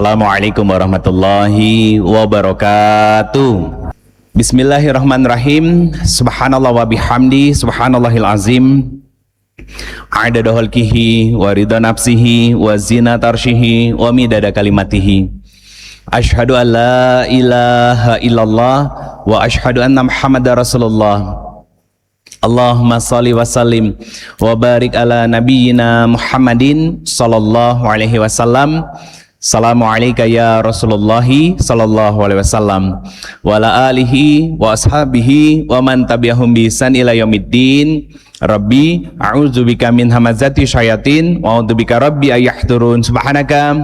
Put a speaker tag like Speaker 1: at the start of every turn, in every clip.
Speaker 1: Assalamualaikum warahmatullahi wabarakatuh. Bismillahirrahmanirrahim. Subhanallah wa bihamdi, subhanallahil azim. Adada khalqihi wa ridha nafsihi wa zinata arsyihi wa midada kalimatihi. Asyhadu an la ilaha illallah wa asyhadu anna Muhammadar Rasulullah. Allahumma salli wa sallim wa barik ala nabiyyina Muhammadin sallallahu alaihi wasallam. Assalamu alayka ya Rasulullah sallallahu alaihi wasallam wa ala alihi wa ashabihi wa man tabi'ahum bi ihsan ila yaumiddin. Rabbi a'udzubika min hamazati syayatin wa a'udzubika rabbi ayahdurun. Subhanaka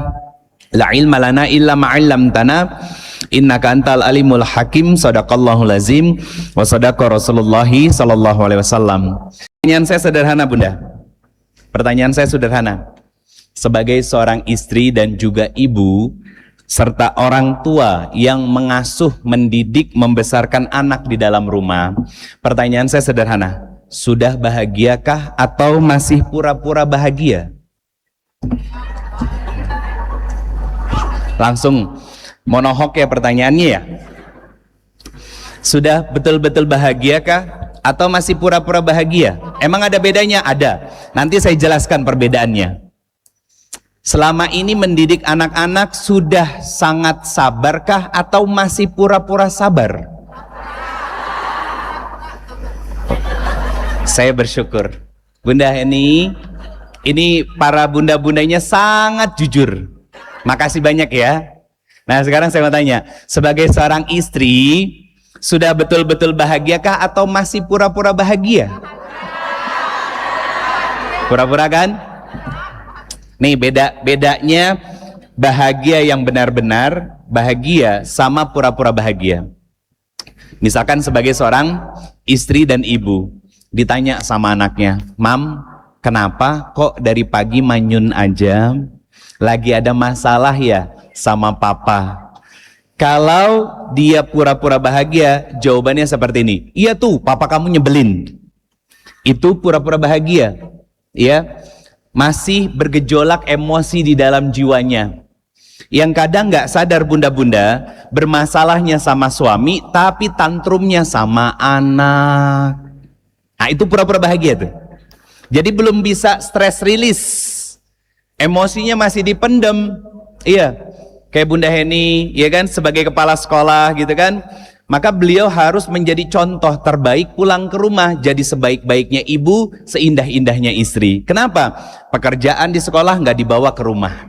Speaker 1: la ilma lana illa ma 'allamtana innaka antal alimul hakim. Shadaqallahul azim wa shadaqa Rasulullah sallallahu alaihi wasallam. Pertanyaan saya sederhana, Bunda. Pertanyaan saya sederhana. Sebagai seorang istri dan juga ibu serta orang tua yang mengasuh, mendidik, membesarkan anak di dalam rumah, pertanyaan saya sederhana. Sudah bahagiakah atau masih pura-pura bahagia? Langsung monohok ya pertanyaannya ya. Sudah betul-betul bahagiakah atau masih pura-pura bahagia? Emang ada bedanya? Ada. Nanti saya jelaskan perbedaannya. Selama ini mendidik anak-anak sudah sangat sabarkah atau masih pura-pura sabar? Saya bersyukur. Bunda ini para bunda-bundanya sangat jujur. Makasih banyak ya. Nah sekarang saya mau tanya, sebagai seorang istri sudah betul-betul bahagiakah atau masih pura-pura bahagia? Pura-pura kan? Nih bedanya bahagia yang benar-benar bahagia sama pura-pura bahagia. Misalkan sebagai seorang istri dan ibu ditanya sama anaknya, "Mam, kenapa kok dari pagi manyun aja? Lagi ada masalah ya sama papa?" Kalau dia pura-pura bahagia, jawabannya seperti ini, "Iya tuh, papa kamu nyebelin." Itu pura-pura bahagia, ya. Masih bergejolak emosi di dalam jiwanya. Yang kadang nggak sadar bunda-bunda, bermasalahnya sama suami, tapi tantrumnya sama anak. Nah itu pura-pura bahagia tuh. Jadi belum bisa stress release. Emosinya masih dipendem. Iya, kayak Bunda Heni, ya kan, sebagai kepala sekolah gitu kan. Maka beliau harus menjadi contoh terbaik pulang ke rumah, jadi sebaik-baiknya ibu, seindah-indahnya istri. Kenapa? Pekerjaan di sekolah nggak dibawa ke rumah.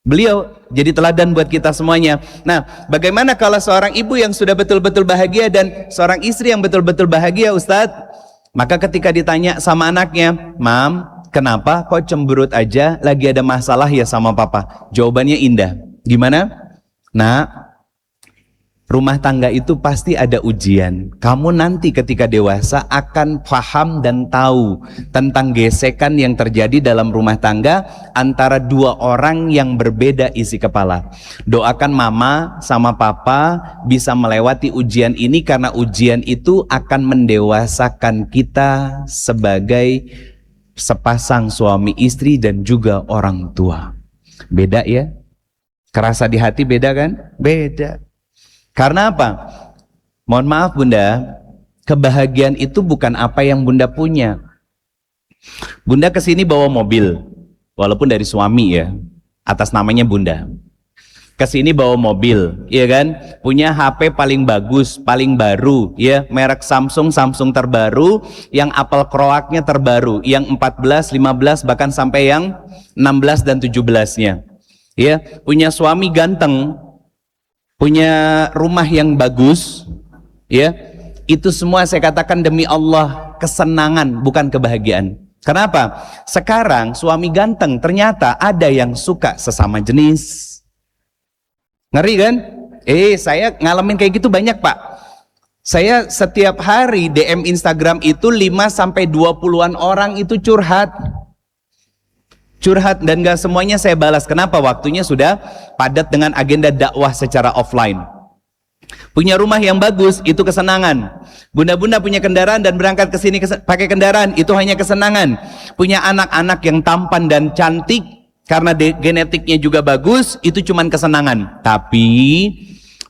Speaker 1: Beliau jadi teladan buat kita semuanya. Nah, bagaimana kalau seorang ibu yang sudah betul-betul bahagia dan seorang istri yang betul-betul bahagia, Ustadz? Maka ketika ditanya sama anaknya, "Mam, kenapa kok cemberut aja, lagi ada masalah ya sama papa?" Jawabannya indah. Gimana? "Nah, rumah tangga itu pasti ada ujian. Kamu nanti ketika dewasa akan paham dan tahu tentang gesekan yang terjadi dalam rumah tangga antara dua orang yang berbeda isi kepala. Doakan mama sama papa bisa melewati ujian ini, karena ujian itu akan mendewasakan kita sebagai sepasang suami istri dan juga orang tua." Beda ya? Kerasa di hati beda kan? Beda. Karena apa? Mohon maaf Bunda, kebahagiaan itu bukan apa yang Bunda punya. Bunda kesini bawa mobil, walaupun dari suami ya, atas namanya Bunda. Kesini bawa mobil, ya kan? Punya HP paling bagus, paling baru, ya, merek Samsung, Samsung terbaru, yang Apple Croaknya terbaru, yang 14, 15, bahkan sampai yang 16 dan 17-nya. Ya, punya suami ganteng, punya rumah yang bagus, ya, itu semua saya katakan demi Allah kesenangan, bukan kebahagiaan. Kenapa? Sekarang suami ganteng ternyata ada yang suka sesama jenis. Ngeri kan? Saya ngalamin kayak gitu banyak Pak. Saya setiap hari DM Instagram itu 5-20-an orang itu curhat. Dan gak semuanya saya balas. Kenapa? Waktunya sudah padat dengan agenda dakwah secara offline. Punya rumah yang bagus itu kesenangan. Bunda-bunda punya kendaraan dan berangkat ke sini pakai kendaraan itu hanya kesenangan. Punya anak-anak yang tampan dan cantik karena genetiknya juga bagus, itu cuman kesenangan. Tapi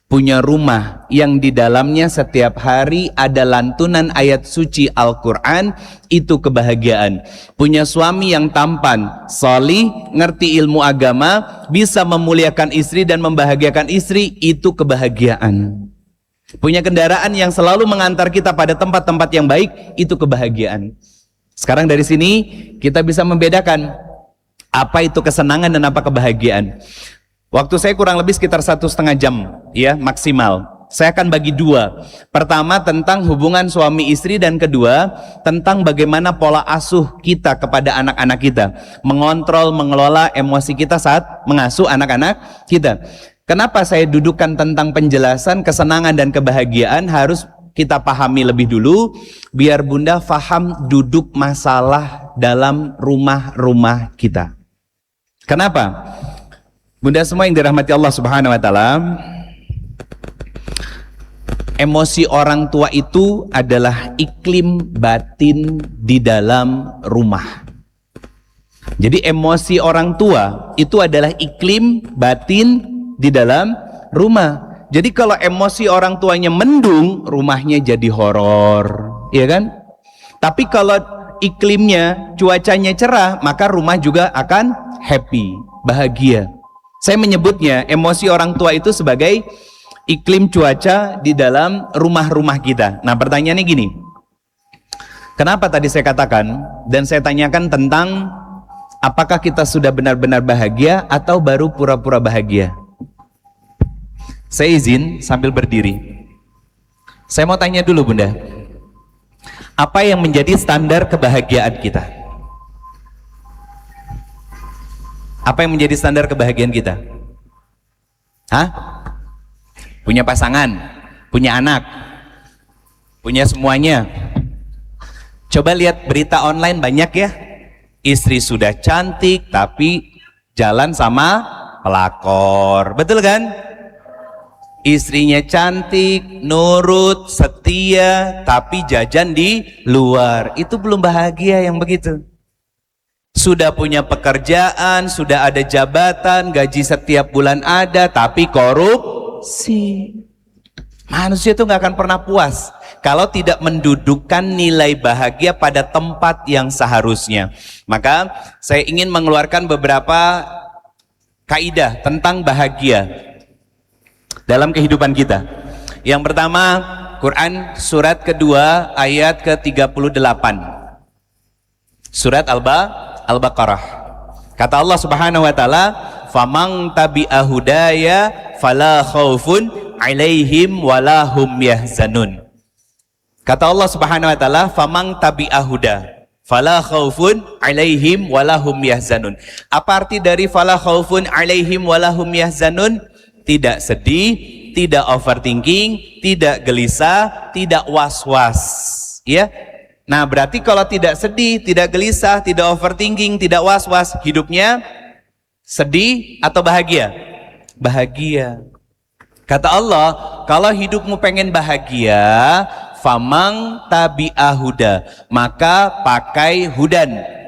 Speaker 1: punya rumah yang di dalamnya setiap hari ada lantunan ayat suci Al-Quran, itu kebahagiaan. Punya suami yang tampan, solih, ngerti ilmu agama, bisa memuliakan istri dan membahagiakan istri, itu kebahagiaan. Punya kendaraan yang selalu mengantar kita pada tempat-tempat yang baik, itu kebahagiaan. Sekarang dari sini kita bisa membedakan apa itu kesenangan dan apa kebahagiaan. Waktu saya kurang lebih sekitar 1,5 jam ya maksimal. Saya akan bagi dua. Pertama tentang hubungan suami istri, dan kedua tentang bagaimana pola asuh kita kepada anak-anak kita, mengontrol, mengelola emosi kita saat mengasuh anak-anak kita. Kenapa saya dudukkan tentang penjelasan kesenangan dan kebahagiaan, harus kita pahami lebih dulu biar Bunda faham duduk masalah dalam rumah-rumah kita. Kenapa? Bunda semua yang dirahmati Allah Subhanahu wa taala, emosi orang tua itu adalah iklim batin di dalam rumah. Jadi emosi orang tua itu adalah iklim batin di dalam rumah. Jadi kalau emosi orang tuanya mendung, rumahnya jadi horor, ya kan? Tapi kalau iklimnya, cuacanya cerah, maka rumah juga akan happy, bahagia. Saya menyebutnya emosi orang tua itu sebagai iklim cuaca di dalam rumah-rumah kita. Nah, pertanyaannya gini, kenapa tadi saya katakan dan saya tanyakan tentang apakah kita sudah benar-benar bahagia atau baru pura-pura bahagia? Saya izin sambil berdiri. Saya mau tanya dulu Bunda, apa yang menjadi standar kebahagiaan kita? Apa yang menjadi standar kebahagiaan kita? Hah? Punya pasangan, punya anak, punya semuanya. Coba lihat berita online banyak ya. Istri sudah cantik tapi jalan sama pelakor. Betul kan? Istrinya cantik, nurut, setia, tapi jajan di luar. Itu belum bahagia yang begitu. Sudah punya pekerjaan, sudah ada jabatan, gaji setiap bulan ada, tapi korupsi. Manusia itu nggak akan pernah puas kalau tidak mendudukkan nilai bahagia pada tempat yang seharusnya. Maka saya ingin mengeluarkan beberapa kaidah tentang bahagia dalam kehidupan kita. Yang pertama, Quran surat kedua ayat ke-38. Surat Al-Baqarah. Kata Allah Subhanahu wa taala, "Famang tabi'a hudaya fala khaufun 'alaihim wala hum yahzanun." Kata Allah Subhanahu wa taala, "Famang tabi'a huda fala khaufun 'alaihim wala hum yahzanun." Apa arti dari fala khaufun 'alaihim wala hum yahzanun? Tidak sedih, tidak overthinking, tidak gelisah, tidak was-was, ya. Nah, berarti kalau tidak sedih, tidak gelisah, tidak overthinking, tidak was-was, hidupnya sedih atau bahagia? Bahagia. Kata Allah, kalau hidupmu pengen bahagia, famang tabi'a huda, maka pakai hudan.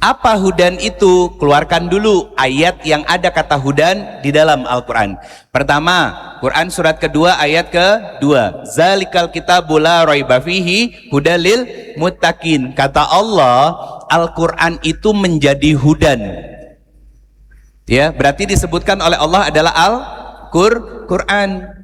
Speaker 1: Apa hudan itu? Keluarkan dulu ayat yang ada kata hudan di dalam Al-Quran. Pertama, Quran surat kedua ayat ke-2. Zalikal kitabu la raiba fihi hudalil muttaqin. Kata Allah, Al-Quran itu menjadi hudan. Ya, berarti disebutkan oleh Allah adalah Al-Quran.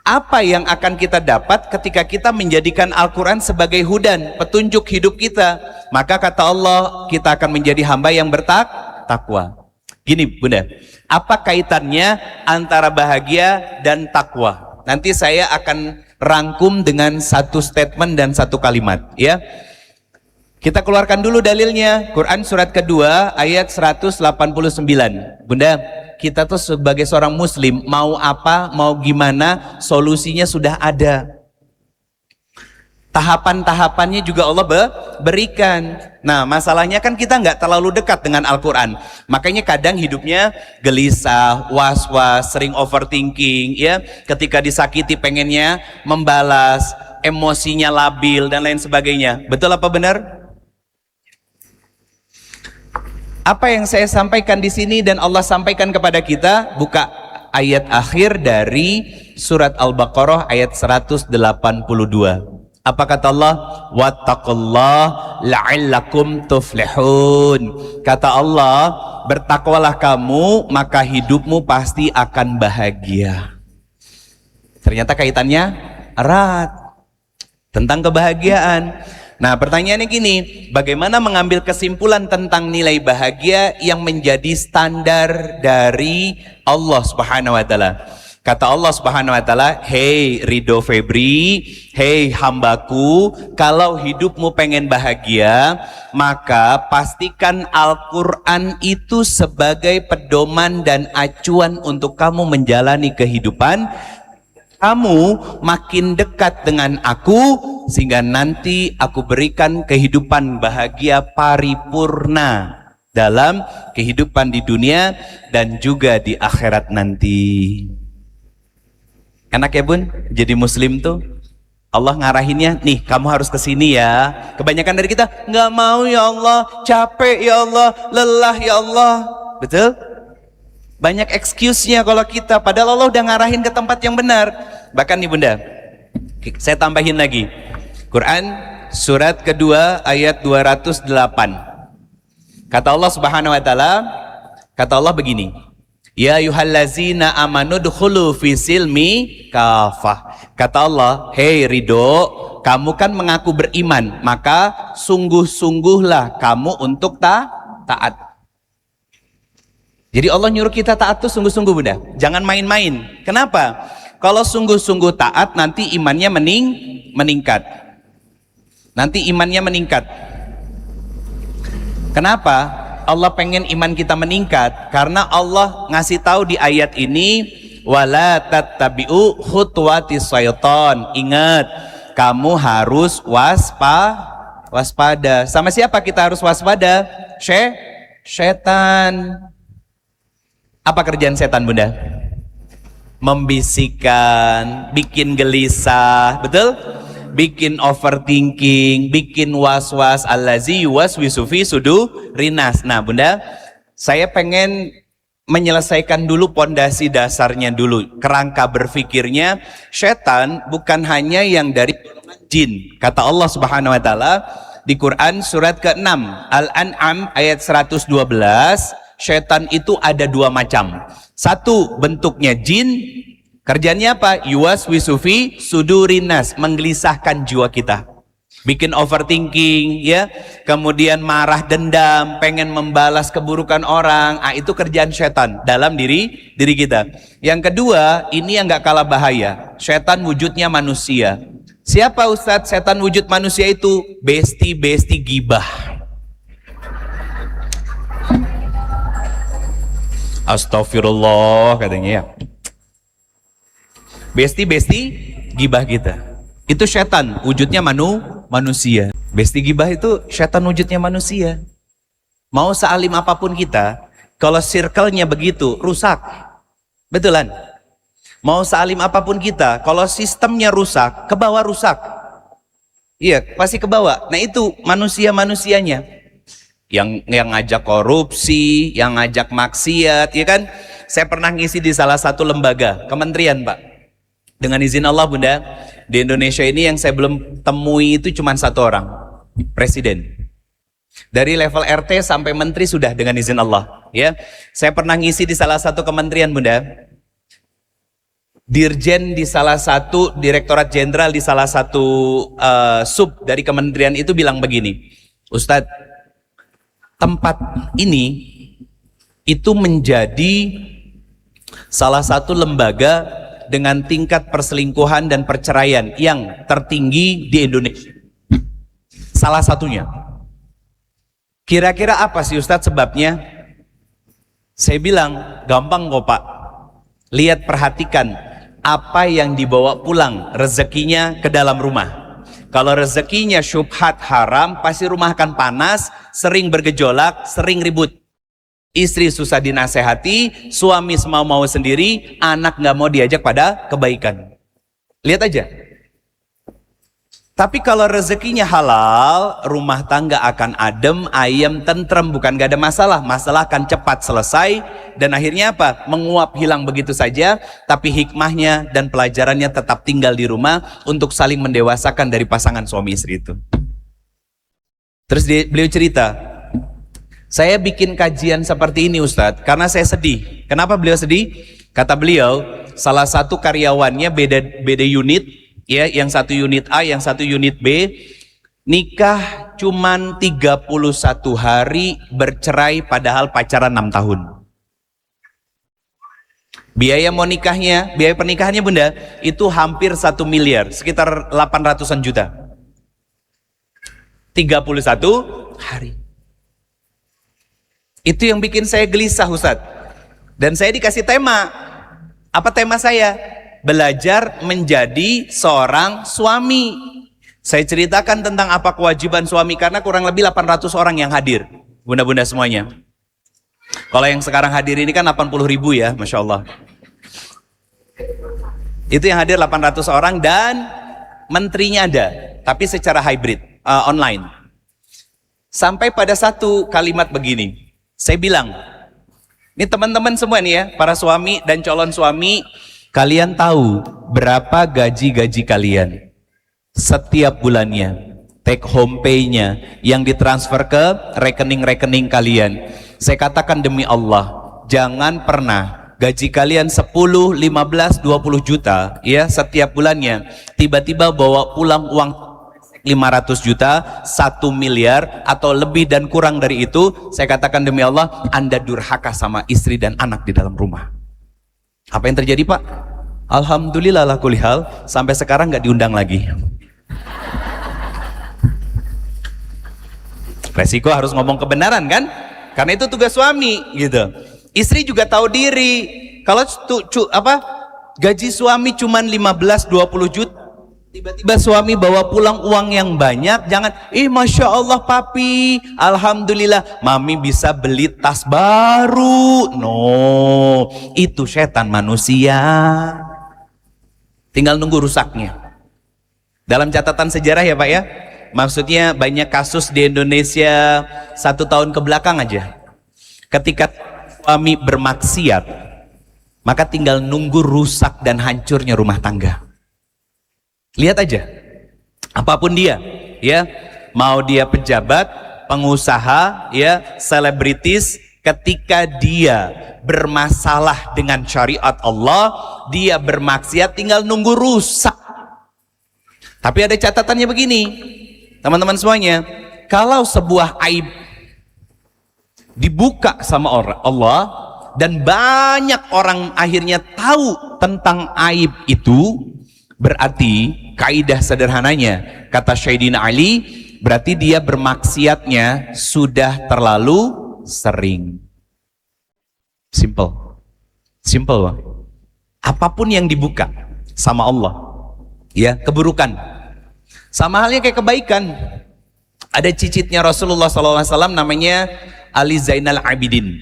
Speaker 1: Apa yang akan kita dapat ketika kita menjadikan Al-Quran sebagai hudan, petunjuk hidup kita? Maka kata Allah, kita akan menjadi hamba yang bertakwa. Gini Bunda, apa kaitannya antara bahagia dan takwa? Nanti saya akan rangkum dengan satu statement dan satu kalimat, ya. Kita keluarkan dulu dalilnya. Quran surat kedua ayat 189. Bunda, kita tuh sebagai seorang muslim, mau apa, mau gimana, solusinya sudah ada. Tahapan-tahapannya juga Allah berikan. Nah, masalahnya kan kita nggak terlalu dekat dengan Al-Quran. Makanya kadang hidupnya gelisah, was-was, sering overthinking, ya. Ketika disakiti pengennya membalas, emosinya labil dan lain sebagainya. Betul apa benar? Apa yang saya sampaikan di sini dan Allah sampaikan kepada kita, buka ayat akhir dari surat Al-Baqarah ayat 182. Apa kata Allah? Wattaqullah la'allakum tuflihun. Kata Allah, bertakwalah kamu maka hidupmu pasti akan bahagia. Ternyata kaitannya erat tentang kebahagiaan. Nah, pertanyaannya gini, bagaimana mengambil kesimpulan tentang nilai bahagia yang menjadi standar dari Allah Subhanahu wa taala? Kata Allah Subhanahu wa taala, "Hei Ridho Febri, hei hambaku, kalau hidupmu pengen bahagia, maka pastikan Al-Qur'an itu sebagai pedoman dan acuan untuk kamu menjalani kehidupan. Kamu makin dekat dengan aku sehingga nanti aku berikan kehidupan bahagia paripurna dalam kehidupan di dunia dan juga di akhirat nanti." Enak ya bun, jadi muslim tuh Allah ngarahinnya, nih kamu harus kesini ya. Kebanyakan dari kita, nggak mau ya Allah, capek ya Allah, lelah ya Allah. Betul? Banyak excuse-nya kalau kita, padahal Allah udah ngarahin ke tempat yang benar. Bahkan nih bunda, saya tambahin lagi, Quran surat kedua ayat 208. Kata Allah Subhanahu wa taala, kata Allah begini, ya ayyuhallazina amanu dkhulu fi silmi kafah. Kata Allah, hei Ridho, kamu kan mengaku beriman, maka sungguh-sungguhlah kamu untuk taat. Jadi Allah nyuruh kita taat tuh sungguh-sungguh bunda, jangan main-main. Kenapa? Kalau sungguh-sungguh taat nanti imannya meningkat. Nanti imannya meningkat. Kenapa? Allah pengen iman kita meningkat karena Allah ngasih tahu di ayat ini, wala tattabi'u khutuwatis syaiton. Ingat, kamu harus waspada. Sama siapa kita harus waspada? Setan. Apa kerjaan setan bunda? Membisikkan, bikin gelisah, betul? Bikin overthinking, bikin was-was, allazi yuwaswisu fi sudurinas. Nah bunda, saya pengen menyelesaikan dulu pondasi dasarnya dulu, kerangka berfikirnya. Setan bukan hanya yang dari golongan jin. Kata Allah Subhanahu wa taala di Quran surat ke-6 Al-An'am ayat 112, setan itu ada dua macam. Satu bentuknya jin, kerjanya apa? Yuwaswisu fi sudurinas, menggelisahkan jiwa kita, bikin overthinking ya, kemudian marah, dendam, pengen membalas keburukan orang. Itu kerjaan setan dalam diri kita. Yang kedua, ini yang gak kalah bahaya, setan wujudnya manusia. Siapa Ustadz setan wujud manusia itu? Besti gibah. Astagfirullah katanya ya. Besti gibah kita. Itu setan wujudnya manusia. Besti gibah itu setan wujudnya manusia. Mau sealim apapun kita, kalau circle-nya begitu rusak. Betulan? Mau sealim apapun kita, kalau sistemnya rusak, ke bawah rusak. Iya, pasti ke bawah. Nah itu manusianya. Yang ngajak korupsi, yang ngajak maksiat, ya kan? Saya pernah ngisi di salah satu lembaga, kementerian Pak. Dengan izin Allah bunda, di Indonesia ini yang saya belum temui itu cuma satu orang, presiden. Dari level RT sampai menteri sudah dengan izin Allah. Ya, saya pernah ngisi di salah satu kementerian bunda. Dirjen di salah satu, direktorat jenderal di salah satu sub dari kementerian itu bilang begini, Ustadz, tempat ini itu menjadi salah satu lembaga dengan tingkat perselingkuhan dan perceraian yang tertinggi di Indonesia. Salah satunya. Kira-kira apa sih Ustadz sebabnya? Saya bilang, gampang kok Pak. Lihat, perhatikan apa yang dibawa pulang rezekinya ke dalam rumah. Kalau rezekinya syubhat haram, pasti rumah akan panas, sering bergejolak, sering ribut. Istri susah dinasehati, suami semau-mau sendiri, anak nggak mau diajak pada kebaikan. Lihat aja. Tapi kalau rezekinya halal, rumah tangga akan adem, ayem, tentrem, bukan gak ada masalah. Masalah akan cepat selesai, dan akhirnya apa? Menguap, hilang begitu saja. Tapi hikmahnya dan pelajarannya tetap tinggal di rumah untuk saling mendewasakan dari pasangan suami istri itu. Terus beliau cerita, saya bikin kajian seperti ini Ustadz karena saya sedih. Kenapa beliau sedih? Kata beliau, salah satu karyawannya beda unit, ya, yang satu unit A, yang satu unit B, nikah cuman 31 hari, bercerai padahal pacaran 6 tahun. Biaya pernikahannya bunda, itu hampir 1 miliar, sekitar 800-an juta. 31 hari. Itu yang bikin saya gelisah Ustadz. Dan saya dikasih tema. Apa tema saya? Belajar menjadi seorang suami. Saya ceritakan tentang apa kewajiban suami, karena kurang lebih 800 orang yang hadir, bunda-bunda semuanya. Kalau yang sekarang hadir ini kan 80.000 ya, Masya Allah. Itu yang hadir 800 orang, dan menterinya ada, tapi secara hybrid, online. Sampai pada satu kalimat begini, saya bilang, ini teman-teman semua nih ya, para suami dan calon suami, kalian tahu berapa gaji kalian setiap bulannya, take home pay-nya yang ditransfer ke rekening-rekening kalian. Saya katakan demi Allah, jangan pernah gaji kalian 10, 15, 20 juta ya setiap bulannya, tiba-tiba bawa pulang uang 500 juta, 1 miliar atau lebih dan kurang dari itu. Saya katakan demi Allah, Anda durhaka sama istri dan anak di dalam rumah. Apa yang terjadi Pak? Alhamdulillah lah kulihal, sampai sekarang nggak diundang lagi. Resiko harus ngomong kebenaran kan? Karena itu tugas suami gitu. Istri juga tahu diri. Kalau gaji suami cuma 15-20 juta, tiba-tiba suami bawa pulang uang yang banyak, jangan, Masya Allah papi, Alhamdulillah, mami bisa beli tas baru. No, itu setan manusia. Tinggal nunggu rusaknya. Dalam catatan sejarah ya Pak ya, maksudnya banyak kasus di Indonesia 1 tahun ke belakang aja, ketika suami bermaksiat, maka tinggal nunggu rusak dan hancurnya rumah tangga. Lihat aja, apapun dia, ya, mau dia pejabat, pengusaha, ya, selebritis, ketika dia bermasalah dengan syariat Allah, dia bermaksiat, tinggal nunggu rusak. Tapi ada catatannya begini, teman-teman semuanya, kalau sebuah aib dibuka sama Allah dan banyak orang akhirnya tahu tentang aib itu, berarti kaidah sederhananya, kata Sayyidina Ali, berarti dia bermaksiatnya sudah terlalu sering. Simple Bang. Apapun yang dibuka sama Allah, ya, keburukan, sama halnya kayak kebaikan. Ada cicitnya Rasulullah SAW, namanya Ali Zainal Abidin.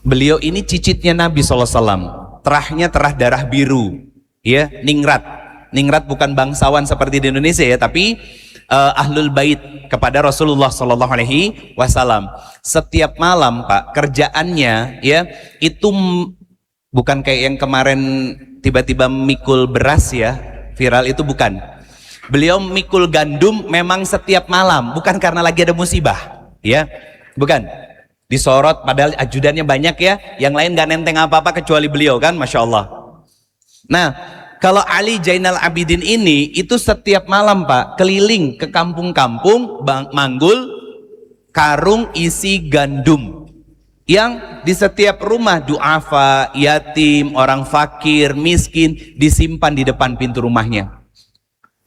Speaker 1: Beliau ini cicitnya Nabi SAW. Terahnya terah darah biru, ya, ningrat. Ningrat bukan bangsawan seperti di Indonesia ya, tapi ahlul bait kepada Rasulullah SAW. Setiap malam Pak, kerjaannya ya itu bukan kayak yang kemarin tiba-tiba mikul beras ya, viral itu bukan. Beliau mikul gandum memang setiap malam, bukan karena lagi ada musibah, ya, bukan. Disorot padahal ajudannya banyak ya, yang lain gak nenteng apa-apa kecuali beliau kan, Masya Allah. Nah, kalau Ali Zainal Abidin ini, itu setiap malam Pak, keliling ke kampung-kampung, manggul karung isi gandum, yang di setiap rumah duafa, yatim, orang fakir, miskin, disimpan di depan pintu rumahnya.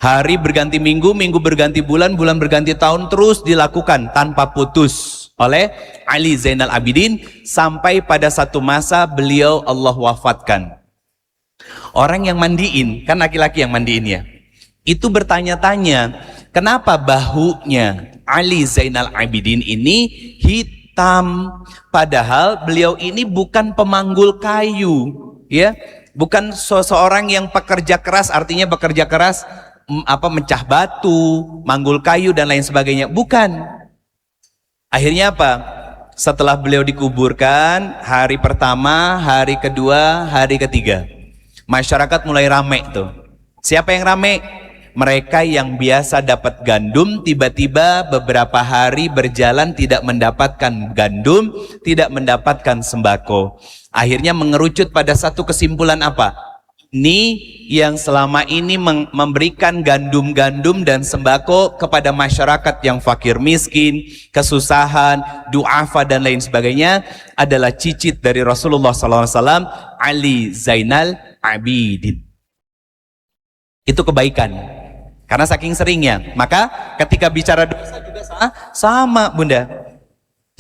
Speaker 1: Hari berganti minggu, minggu berganti bulan, bulan berganti tahun, terus dilakukan tanpa putus oleh Ali Zainal Abidin, sampai pada satu masa beliau Allah wafatkan. Orang yang mandiin, kan laki-laki yang mandiin ya, itu bertanya-tanya, kenapa bahunya Ali Zainal Abidin ini hitam, padahal beliau ini bukan pemanggul kayu, ya, bukan seseorang yang pekerja keras, artinya bekerja keras mecah batu, manggul kayu dan lain sebagainya. Bukan. Akhirnya apa? Setelah beliau dikuburkan, hari pertama, hari kedua, hari ketiga, masyarakat mulai rame tuh. Siapa yang rame? Mereka yang biasa dapat gandum, tiba-tiba beberapa hari berjalan tidak mendapatkan gandum, tidak mendapatkan sembako. Akhirnya mengerucut pada satu kesimpulan apa? Ini yang selama ini memberikan gandum-gandum dan sembako kepada masyarakat yang fakir miskin, kesusahan, du'afa dan lain sebagainya adalah cicit dari Rasulullah SAW, Ali Zainal Abidin. Itu kebaikan. Karena saking seringnya, maka ketika bicara dosa juga sama, Bunda.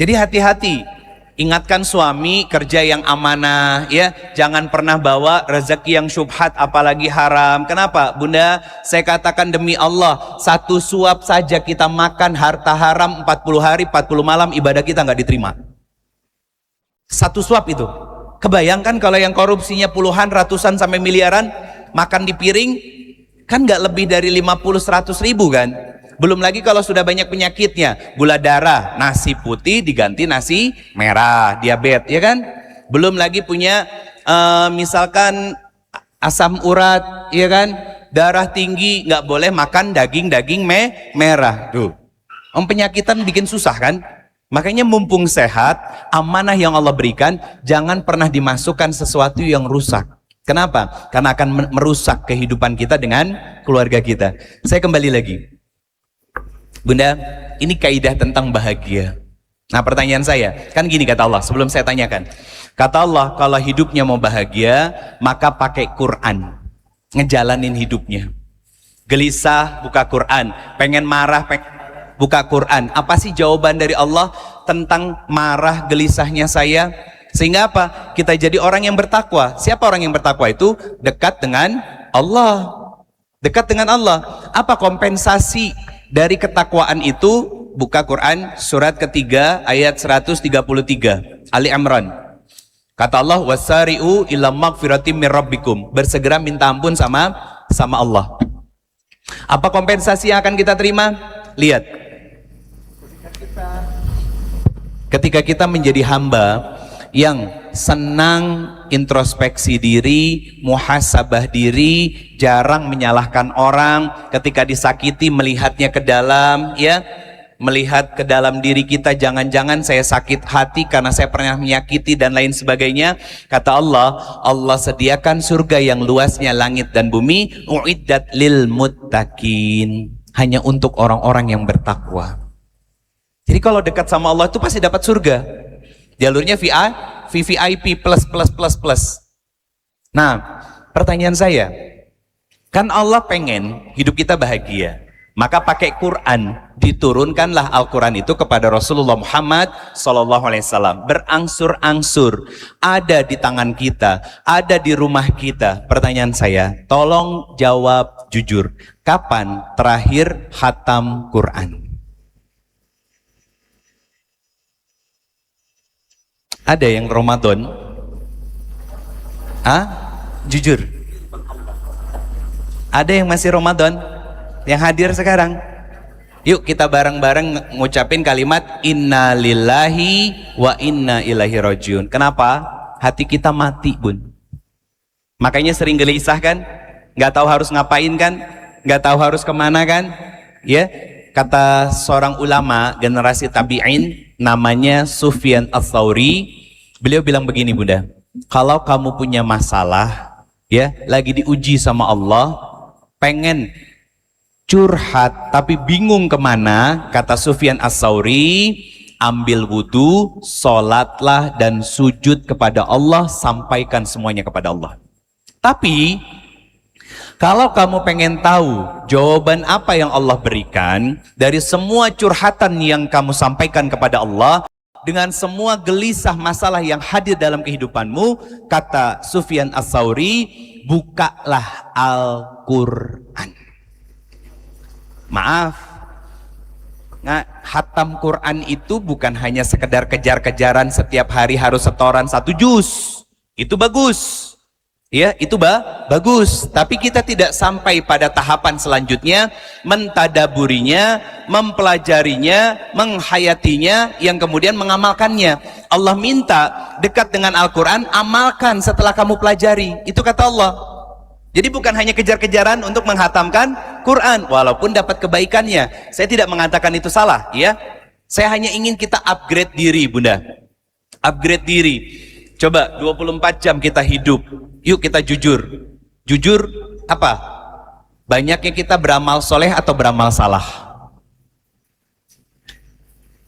Speaker 1: Jadi hati-hati. Ingatkan suami kerja yang amanah, ya, jangan pernah bawa rezeki yang syubhat apalagi haram. Kenapa? Bunda, saya katakan demi Allah, satu suap saja kita makan harta haram 40 hari 40 malam ibadah kita nggak diterima. Satu suap itu. Kebayangkan kalau yang korupsinya puluhan, ratusan sampai miliaran makan di piring, kan nggak lebih dari 50-100 ribu kan? Belum lagi kalau sudah banyak penyakitnya, gula darah, nasi putih diganti nasi merah, diabetes, ya kan? Belum lagi punya misalkan asam urat, ya kan? Darah tinggi, nggak boleh makan daging-daging merah. Tuh, penyakitan bikin susah kan? Makanya mumpung sehat, amanah yang Allah berikan, jangan pernah dimasukkan sesuatu yang rusak. Kenapa? Karena akan merusak kehidupan kita dengan keluarga kita. Saya kembali lagi. Bunda, ini kaidah tentang bahagia. Nah, pertanyaan saya, kan gini kata Allah, sebelum saya tanyakan. Kata Allah, kalau hidupnya mau bahagia, maka pakai Quran. Ngejalanin hidupnya. Gelisah, buka Quran. Pengen marah, buka Quran. Apa sih jawaban dari Allah tentang marah gelisahnya saya? Sehingga apa? Kita jadi orang yang bertakwa. Siapa orang yang bertakwa itu? Dekat dengan Allah. Dekat dengan Allah. Apa kompensasi dari ketakwaan itu? Buka Quran surat ketiga ayat 133 Ali Imran. Kata Allah, wasari'u ila magfiratim mir rabbikum. Bersegera minta ampun sama Allah. Apa kompensasi yang akan kita terima? Lihat. Ketika kita menjadi hamba yang senang introspeksi diri, muhasabah diri, jarang menyalahkan orang, ketika disakiti melihatnya ke dalam, ya, melihat ke dalam diri kita, jangan-jangan saya sakit hati karena saya pernah menyakiti dan lain sebagainya. Kata Allah, Allah sediakan surga yang luasnya langit dan bumi, uiddat lil muttaqin, hanya untuk orang-orang yang bertakwa. Jadi kalau dekat sama Allah itu pasti dapat surga. Jalurnya VVIP plus. Nah, pertanyaan saya, kan Allah pengen hidup kita bahagia, maka pakai Quran, diturunkanlah Al-Quran itu kepada Rasulullah Muhammad SAW, berangsur-angsur, ada di tangan kita, ada di rumah kita. Pertanyaan saya, tolong jawab jujur, kapan terakhir khatam Quran? Ada yang Ramadan? Jujur. Ada yang masih Ramadan? Yang hadir sekarang? Yuk kita bareng-bareng ngucapin kalimat Inna lillahi wa inna ilaihi rajiun. Kenapa? Hati kita mati, Bun. Makanya sering gelisah kan? Gak tahu harus ngapain kan? Gak tahu harus kemana kan? Ya, kata seorang ulama generasi tabi'in, namanya Sufyan Ats-Tsauri, beliau bilang begini, Bunda, kalau kamu punya masalah, ya, lagi diuji sama Allah, pengen curhat tapi bingung kemana, kata Sufyan Ats-Tsauri, ambil wudhu, sholatlah dan sujud kepada Allah, sampaikan semuanya kepada Allah. Tapi kalau kamu pengen tahu jawaban apa yang Allah berikan dari semua curhatan yang kamu sampaikan kepada Allah, dengan semua gelisah masalah yang hadir dalam kehidupanmu, kata Sufyan Ats-Tsauri, bukalah Al-Quran. Maaf, khatam Quran itu bukan hanya sekedar kejar-kejaran setiap hari harus setoran 1 juz. Itu bagus. Ya, itu bagus, tapi kita tidak sampai pada tahapan selanjutnya mentadaburinya, mempelajarinya, menghayatinya, yang kemudian mengamalkannya. Allah minta dekat dengan Al-Quran, amalkan setelah kamu pelajari. Itu kata Allah. Jadi bukan hanya kejar-kejaran untuk menghatamkan Quran, walaupun dapat kebaikannya. Saya tidak mengatakan itu salah, ya. Saya hanya ingin kita upgrade diri, Bunda. Upgrade diri. Coba 24 jam kita hidup. Yuk kita jujur. Jujur apa? Banyaknya kita beramal soleh atau beramal salah?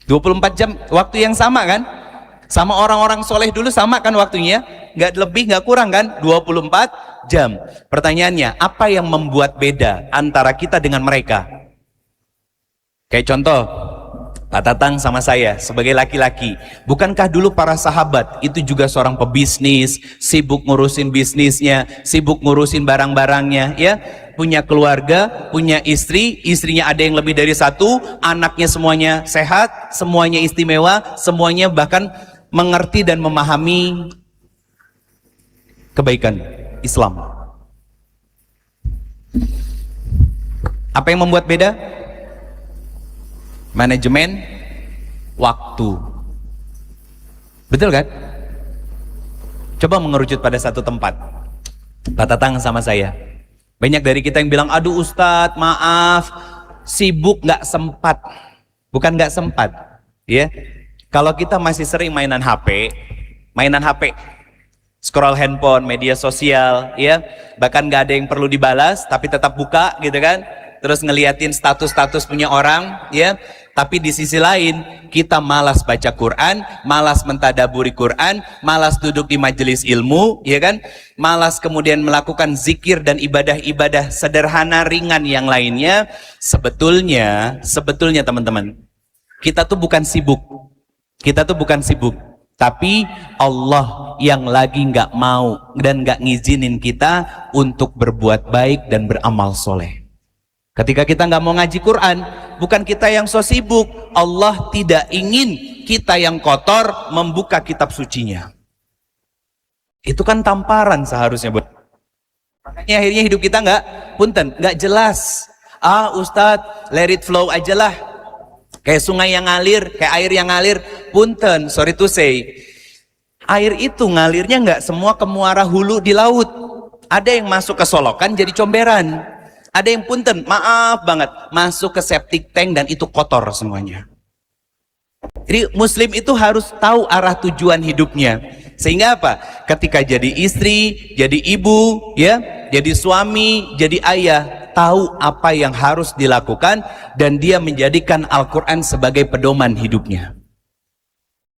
Speaker 1: 24 jam waktu yang sama kan? Sama orang-orang soleh dulu sama kan waktunya? Nggak lebih nggak kurang kan? 24 jam. Pertanyaannya, apa yang membuat beda antara kita dengan mereka? Kayak contoh, Pak Tatang sama saya sebagai laki-laki, bukankah dulu para sahabat itu juga seorang pebisnis, sibuk ngurusin bisnisnya, sibuk ngurusin barang-barangnya, ya, punya keluarga, punya istri, istrinya ada yang lebih dari satu, anaknya semuanya sehat, semuanya istimewa, semuanya bahkan mengerti dan memahami kebaikan Islam. Apa yang membuat beda? Manajemen waktu. Betul kan? Coba mengerucut pada satu tempat. Pak Tatang sama saya. Banyak dari kita yang bilang, aduh Ustadz maaf, sibuk nggak sempat. Bukan nggak sempat, ya. Kalau kita masih sering mainan HP, scroll handphone, media sosial, ya, bahkan nggak ada yang perlu dibalas, tapi tetap buka, gitu kan? Terus ngeliatin status-status punya orang, ya. Tapi di sisi lain, kita malas baca Quran, malas mentadaburi Quran, malas duduk di majelis ilmu, ya kan? Malas kemudian melakukan zikir dan ibadah-ibadah sederhana ringan yang lainnya. Sebetulnya teman-teman, kita tuh bukan sibuk. Tapi Allah yang lagi nggak mau dan nggak ngizinin kita untuk berbuat baik dan beramal soleh. Ketika kita nggak mau ngaji Quran, bukan kita yang so sibuk. Allah tidak ingin kita yang kotor membuka kitab sucinya. Itu kan tamparan seharusnya. Makanya akhirnya hidup kita nggak jelas. Ustadz, let it flow aja lah. Kayak sungai yang ngalir, kayak air yang ngalir. Punten, sorry to say, air itu ngalirnya nggak semua ke muara hulu di laut. Ada yang masuk ke solokan jadi comberan. Ada yang punten, maaf banget, masuk ke septic tank dan itu kotor semuanya. Jadi muslim itu harus tahu arah tujuan hidupnya. Sehingga apa? Ketika jadi istri, jadi ibu, ya, jadi suami, jadi ayah, tahu apa yang harus dilakukan dan dia menjadikan Al-Quran sebagai pedoman hidupnya.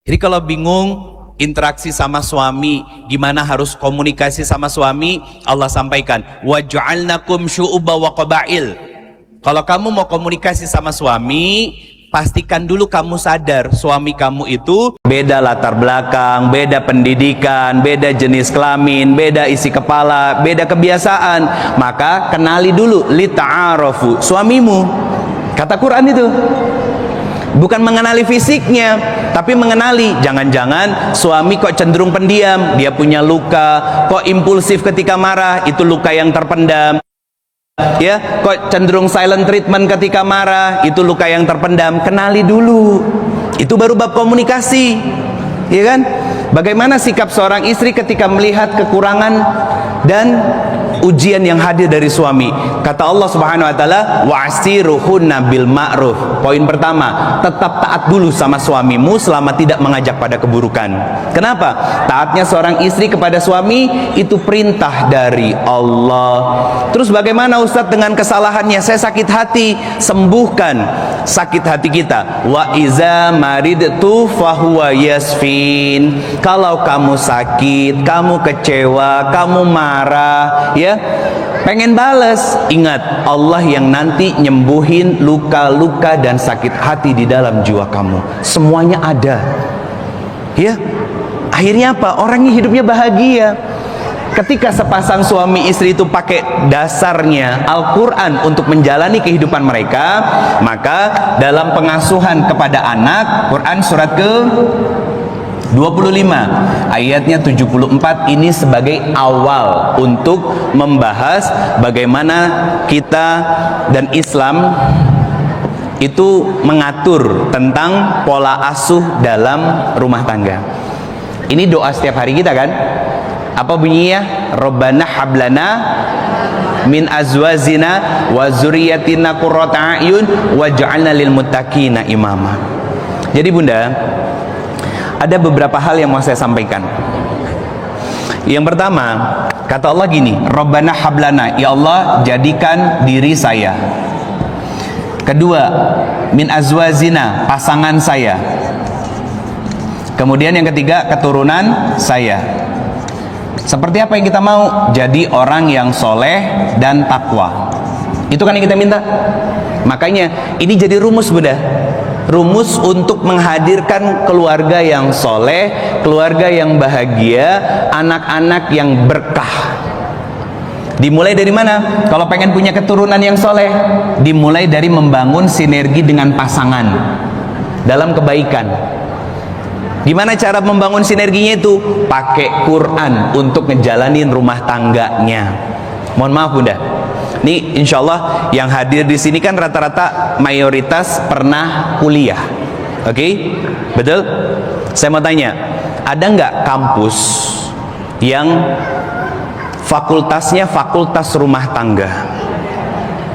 Speaker 1: Jadi kalau bingung interaksi sama suami, gimana harus komunikasi sama suami, Allah sampaikan, waj'alnakum syu'uba wa qabail. Kalau kamu mau komunikasi sama suami, pastikan dulu kamu sadar suami kamu itu beda latar belakang, beda pendidikan, beda jenis kelamin, beda isi kepala, beda kebiasaan. Maka kenali dulu lita'arafu suamimu. Kata Quran itu bukan mengenali fisiknya, tapi mengenali. Jangan-jangan suami kok cenderung pendiam, dia punya luka. Kok impulsif ketika marah, itu luka yang terpendam. Ya, kok cenderung silent treatment ketika marah, itu luka yang terpendam. Kenali dulu. Itu baru bab komunikasi. Ya kan? Bagaimana sikap seorang istri ketika melihat kekurangan dan ujian yang hadir dari suami? Kata Allah Subhanahu wa taala, wa'asiruhunna bil ma'ruf. Poin pertama, tetap taat dulu sama suamimu selama tidak mengajak pada keburukan. Kenapa? Taatnya seorang istri kepada suami itu perintah dari Allah. Terus bagaimana Ustadz dengan kesalahannya? Saya sakit hati, sembuhkan sakit hati kita. Wa iza maridtu fahuwa yasfin. Kalau kamu sakit, kamu kecewa, kamu marah, ya, pengen bales, ingat Allah yang nanti nyembuhin luka-luka dan sakit hati di dalam jiwa kamu. Semuanya ada, ya. Akhirnya apa? Orangnya hidupnya bahagia. Ketika sepasang suami istri itu pakai dasarnya Al-Quran untuk menjalani kehidupan mereka, maka dalam pengasuhan kepada anak, Quran surat ke 25 ayatnya 74 ini sebagai awal untuk membahas bagaimana kita dan Islam itu mengatur tentang pola asuh dalam rumah tangga. Ini doa setiap hari kita kan? Apa bunyinya? Rabbana hablana min azwazina wa zurriyyatina qurrata a'yun waj'alna lil muttaqina imama. Jadi Bunda, ada beberapa hal yang mau saya sampaikan. Yang pertama, kata Allah gini, Rabbana hablana, ya Allah jadikan diri saya. Kedua, min azwazina, pasangan saya. Kemudian yang ketiga, keturunan saya. Seperti apa yang kita mau? Jadi orang yang soleh dan takwa. Itu kan yang kita minta. Makanya ini jadi rumus Bunda, rumus untuk menghadirkan keluarga yang soleh, keluarga yang bahagia, anak-anak yang berkah. Dimulai dari mana? Kalau pengen punya keturunan yang soleh, dimulai dari membangun sinergi dengan pasangan dalam kebaikan. Gimana cara membangun sinerginya itu? Pakai Quran untuk ngejalanin rumah tangganya. Mohon maaf Bunda, ini insya Allah yang hadir di sini kan rata-rata mayoritas pernah kuliah. Oke? Betul? Saya mau tanya, ada nggak kampus yang fakultasnya fakultas rumah tangga?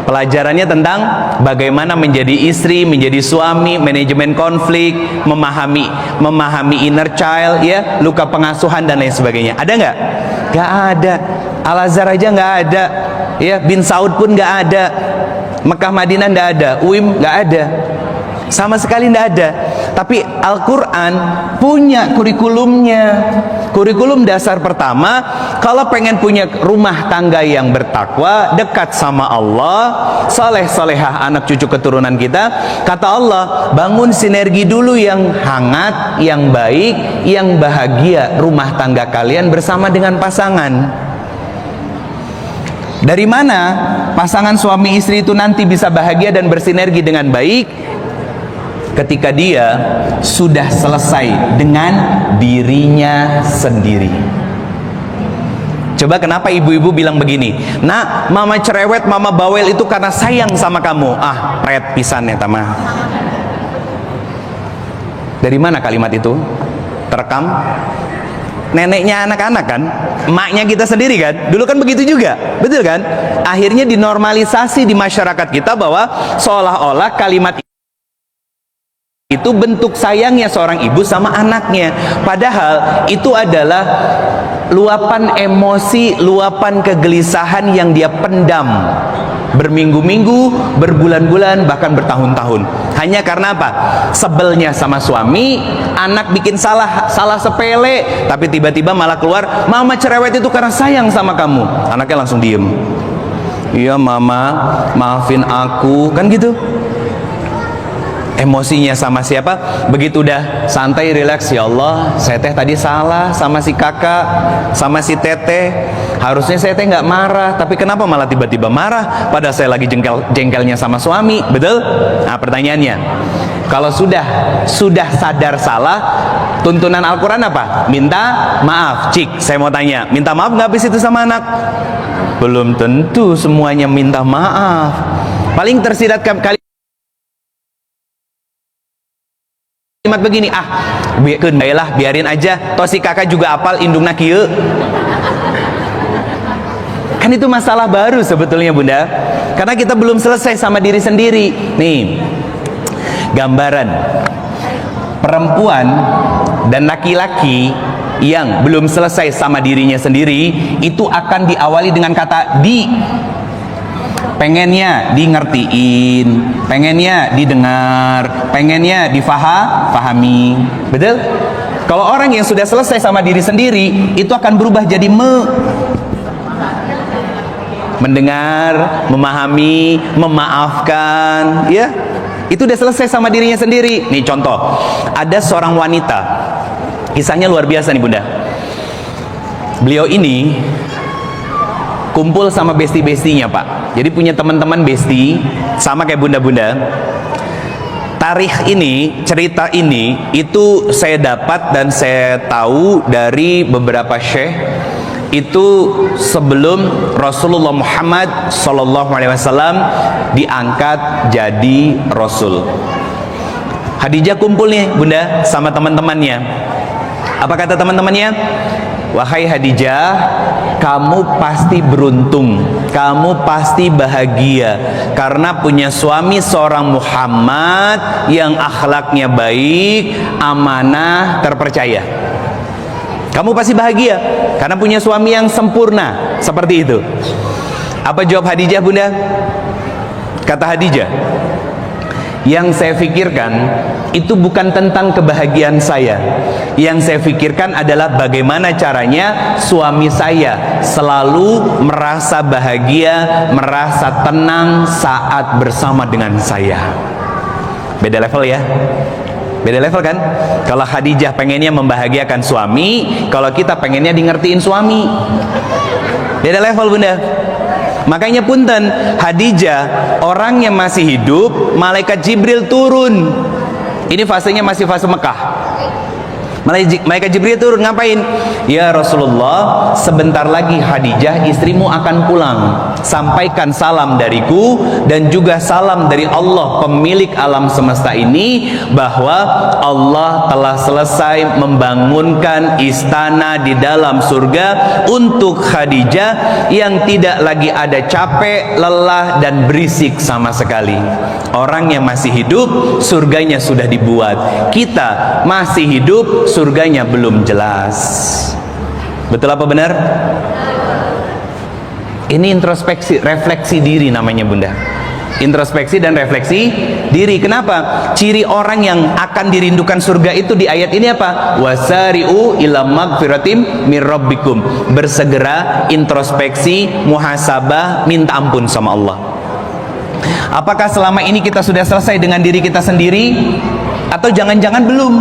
Speaker 1: Pelajarannya tentang bagaimana menjadi istri, menjadi suami, manajemen konflik, memahami inner child, ya, luka pengasuhan dan lain sebagainya. Ada nggak? Nggak ada. Al Azhar aja nggak ada, ya. Bin Saud pun nggak ada. Mekah Madinah nggak ada. UIM nggak ada. Sama sekali nggak ada. Tapi Al-Quran punya kurikulumnya. Kurikulum dasar pertama, kalau pengen punya rumah tangga yang bertakwa, dekat sama Allah, soleh solehah anak cucu keturunan kita, kata Allah, bangun sinergi dulu yang hangat, yang baik, yang bahagia rumah tangga kalian bersama dengan pasangan. Dari mana pasangan suami istri itu nanti bisa bahagia dan bersinergi dengan baik? Ketika dia sudah selesai dengan dirinya sendiri. Coba kenapa ibu-ibu bilang begini, nak, mama cerewet, mama bawel itu karena sayang sama kamu. Ah, pret pisan ya tamah. Dari mana kalimat itu terekam? Neneknya anak-anak kan, emaknya kita sendiri kan, dulu kan begitu juga, betul kan? Akhirnya dinormalisasi di masyarakat kita bahwa seolah-olah kalimat itu bentuk sayangnya seorang ibu sama anaknya. Padahal itu adalah luapan emosi, luapan kegelisahan yang dia pendam berminggu-minggu, berbulan-bulan, bahkan bertahun-tahun. Hanya karena apa? Sebelnya sama suami, anak bikin salah sepele, tapi tiba-tiba malah keluar, mama cerewet itu karena sayang sama kamu. Anaknya langsung diem. Iya mama, maafin aku, kan gitu. Emosinya sama siapa? Begitu udah santai, rileks, ya Allah, saya teh tadi salah sama si kakak, sama si teteh. Harusnya saya teh nggak marah, tapi kenapa malah tiba-tiba marah? Padahal saya lagi jengkelnya sama suami, betul? Nah pertanyaannya, kalau sudah sadar salah, tuntunan Al-Quran apa? Minta maaf. Cik, saya mau tanya, minta maaf nggak habis itu sama anak? Belum tentu semuanya minta maaf. Paling tersirat kali kalimat begini, biarin aja, toh si kakak juga apal indungna kieu. Kan itu masalah baru sebetulnya Bunda, karena kita belum selesai sama diri sendiri. Nih gambaran perempuan dan laki-laki yang belum selesai sama dirinya sendiri itu akan diawali dengan kata di. Pengennya di ngertiin, pengennya didengar, pengennya difahami, betul? Kalau orang yang sudah selesai sama diri sendiri, itu akan berubah jadi mendengar, memahami, memaafkan, ya. Itu udah selesai sama dirinya sendiri. Nih contoh, ada seorang wanita, kisahnya luar biasa nih Bunda. Beliau ini kumpul sama besti-bestinya Pak. Jadi punya teman-teman besti, sama kayak bunda-bunda. tarikh ini, cerita ini itu saya dapat dan saya tahu dari beberapa syekh itu sebelum Rasulullah Muhammad SAW diangkat jadi Rasul. Khadijah kumpul nih bunda sama teman-temannya. Apa kata teman-temannya? Wahai Khadijah, kamu pasti beruntung, kamu pasti bahagia karena punya suami seorang Muhammad yang akhlaknya baik, amanah, terpercaya. Kamu pasti bahagia karena punya suami yang sempurna seperti itu. Apa jawab Khadijah bunda? Kata Khadijah, yang saya pikirkan itu bukan tentang kebahagiaan saya. Yang saya pikirkan adalah bagaimana caranya suami saya selalu merasa bahagia, merasa tenang saat bersama dengan saya. Beda level ya. Beda level kan? Kalau Khadijah pengennya membahagiakan suami, kalau kita pengennya di ngertiin suami. Beda level bunda. Makanya punten, Khadijah orangnya masih hidup, malaikat Jibril turun. Ini fasenya masih fase Mekah. Malaikat Jibril turun ngapain? Ya Rasulullah, sebentar lagi Khadijah istrimu akan pulang. Sampaikan salam dariku dan juga salam dari Allah pemilik alam semesta ini, bahwa Allah telah selesai membangunkan istana di dalam surga untuk Khadijah yang tidak lagi ada capek, lelah dan berisik sama sekali. Orang yang masih hidup, surganya sudah dibuat. Kita masih hidup, surganya belum jelas. Betul apa benar? Ini introspeksi, refleksi diri namanya bunda. Introspeksi dan refleksi diri. Kenapa? Ciri orang yang akan dirindukan surga itu di ayat ini apa? Wasari'u ila magfiratim mir rabbikum. Bersegera introspeksi, muhasabah, minta ampun sama Allah. Apakah selama ini kita sudah selesai dengan diri kita sendiri? Atau jangan-jangan belum?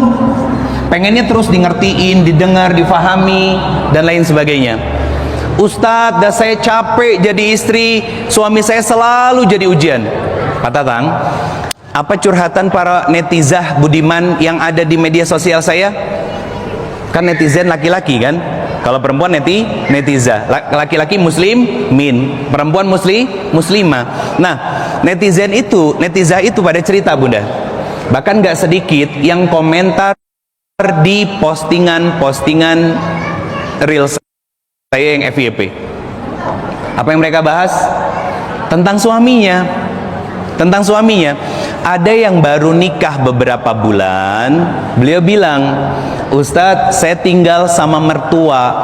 Speaker 1: Pengennya terus di ngertiin, didengar, difahami dan lain sebagainya. Ustadz, dah saya capek jadi istri, suami saya selalu jadi ujian. Pak Tatang, apa curhatan para netizah budiman yang ada di media sosial saya? Kan netizen laki-laki kan? Kalau perempuan netizah, laki-laki muslimin, perempuan muslimah. Nah, netizah itu pada cerita bunda. Bahkan gak sedikit yang komentar di postingan reels saya yang FYP. Apa yang mereka bahas? Tentang suaminya. Ada yang baru nikah beberapa bulan, beliau bilang, Ustadz, saya tinggal sama mertua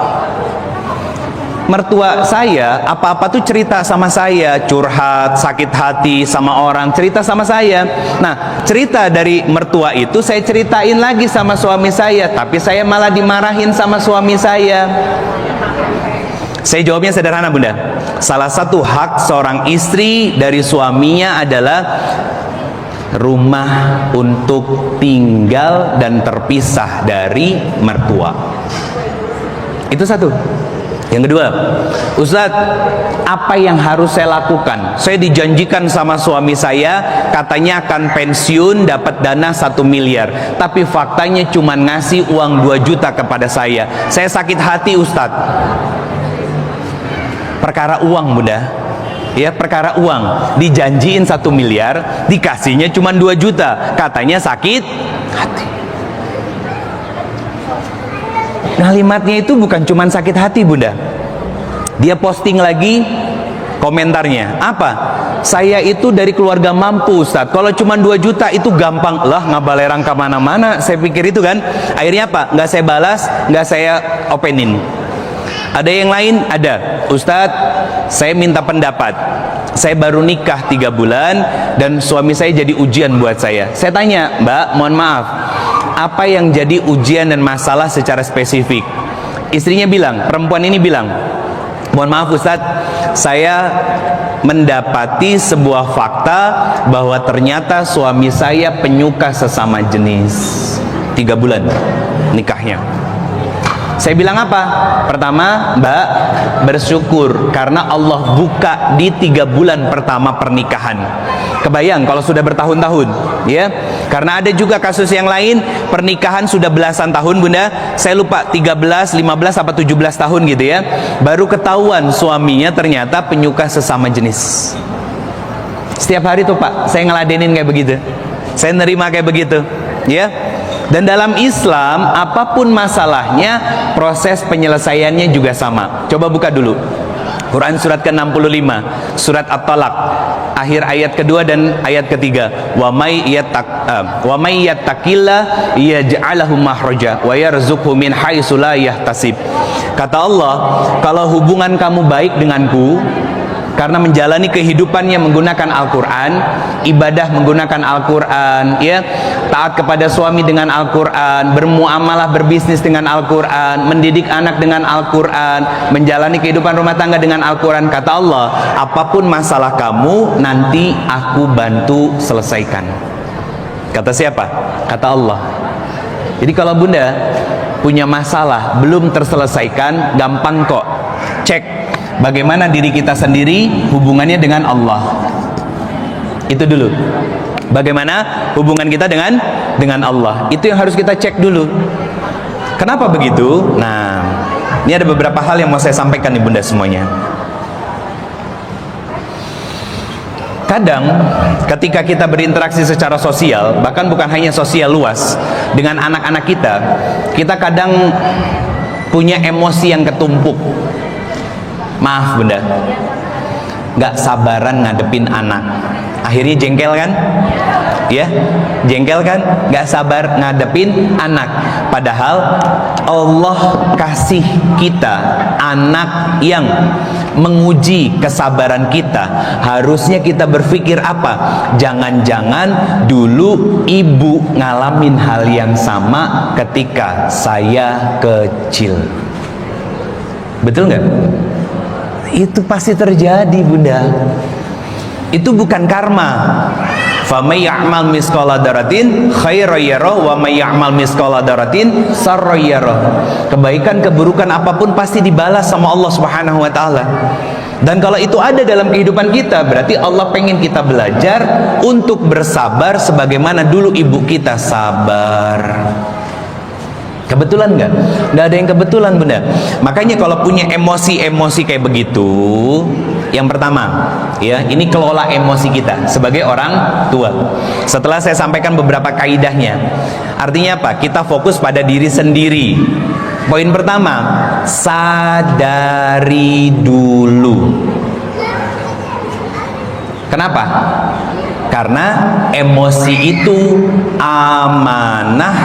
Speaker 1: saya, apa-apa tuh cerita sama saya, curhat, sakit hati sama orang, cerita sama saya. Nah, cerita dari mertua itu saya ceritain lagi sama suami saya, tapi saya malah dimarahin sama suami saya. Saya jawabnya sederhana bunda. Salah satu hak seorang istri dari suaminya adalah rumah untuk tinggal dan terpisah dari mertua. Itu satu. Yang kedua, Ustadz, apa yang harus saya lakukan? Saya dijanjikan sama suami saya, katanya akan pensiun dapat dana 1 miliar, tapi faktanya cuma ngasih uang 2 juta kepada saya. Saya sakit hati Ustadz. Perkara uang bunda, ya, perkara uang. Dijanjiin 1 miliar, dikasihnya cuma 2 juta, katanya sakit hati. Kalimatnya itu bukan cuma sakit hati bunda. Dia posting lagi komentarnya apa? Saya itu dari keluarga mampu Ustadz, kalau cuma 2 juta itu gampang lah, ngabalerang kemana-mana. Saya pikir itu kan. Akhirnya apa? Nggak saya balas, nggak saya openin. Ada yang lain? Ada. Ustadz, saya minta pendapat. Saya baru nikah 3 bulan dan suami saya jadi ujian buat saya. Saya tanya, Mbak, mohon maaf, apa yang jadi ujian dan masalah secara spesifik? Istrinya bilang, perempuan ini bilang, mohon maaf Ustadz, saya mendapati sebuah fakta bahwa ternyata suami saya penyuka sesama jenis. 3 bulan nikahnya. Saya bilang apa? Pertama, Mbak, bersyukur karena Allah buka di 3 bulan pertama pernikahan. Kebayang kalau sudah bertahun-tahun, ya? Karena ada juga kasus yang lain, pernikahan sudah belasan tahun, Bunda. Saya lupa 13, 15 apa 17 tahun gitu ya. Baru ketahuan suaminya ternyata penyuka sesama jenis. Setiap hari tuh Pak, saya ngeladenin kayak begitu. Saya nerima kayak begitu, ya. Dan dalam Islam, apapun masalahnya, proses penyelesaiannya juga sama. Coba buka dulu Quran surat ke-65, surat At-Talaq, akhir ayat kedua dan ayat ketiga. Wa may yattaqillah yaj'alhu makhraja wa yarzuqhu min haitsu la yahtasib. Kata Allah, kalau hubungan kamu baik denganku karena menjalani kehidupannya menggunakan Al-Quran, ibadah menggunakan Al-Quran, ya, taat kepada suami dengan Al-Quran, bermuamalah berbisnis dengan Al-Quran, mendidik anak dengan Al-Quran, menjalani kehidupan rumah tangga dengan Al-Quran. Kata Allah, apapun masalah kamu, nanti aku bantu selesaikan. Kata siapa? Kata Allah. Jadi kalau Bunda punya masalah belum terselesaikan, gampang kok. Cek bagaimana diri kita sendiri hubungannya dengan Allah. Itu dulu. Bagaimana hubungan kita dengan Allah. Itu yang harus kita cek dulu. Kenapa begitu? Nah, ini ada beberapa hal yang mau saya sampaikan nih Bunda semuanya. Kadang ketika kita berinteraksi secara sosial, bahkan bukan hanya sosial luas, dengan anak-anak kita kadang punya emosi yang ketumpuk. Maaf Bunda, gak sabaran ngadepin anak, akhirnya jengkel kan? Ya, jengkel kan? Gak sabar ngadepin anak. Padahal Allah kasih kita anak yang menguji kesabaran kita. Harusnya kita berpikir apa? Jangan-jangan dulu ibu ngalamin hal yang sama ketika saya kecil. Betul nggak? Itu pasti terjadi Bunda. Itu bukan karma. Famay ya'mal misqala dzarratin khairan yarah wa may ya'mal misqala dzarratin sarran yarah. Kebaikan keburukan apapun pasti dibalas sama Allah Subhanahu wa taala. Dan kalau itu ada dalam kehidupan kita, berarti Allah pengen kita belajar untuk bersabar sebagaimana dulu ibu kita sabar. Kebetulan nggak? Nggak ada yang kebetulan Bunda. Makanya kalau punya emosi-emosi kayak begitu, yang pertama, ya, ini kelola emosi kita sebagai orang tua. Setelah saya sampaikan beberapa kaidahnya, artinya apa? Kita fokus pada diri sendiri. Poin pertama, sadari dulu. Kenapa? Karena emosi itu amanah,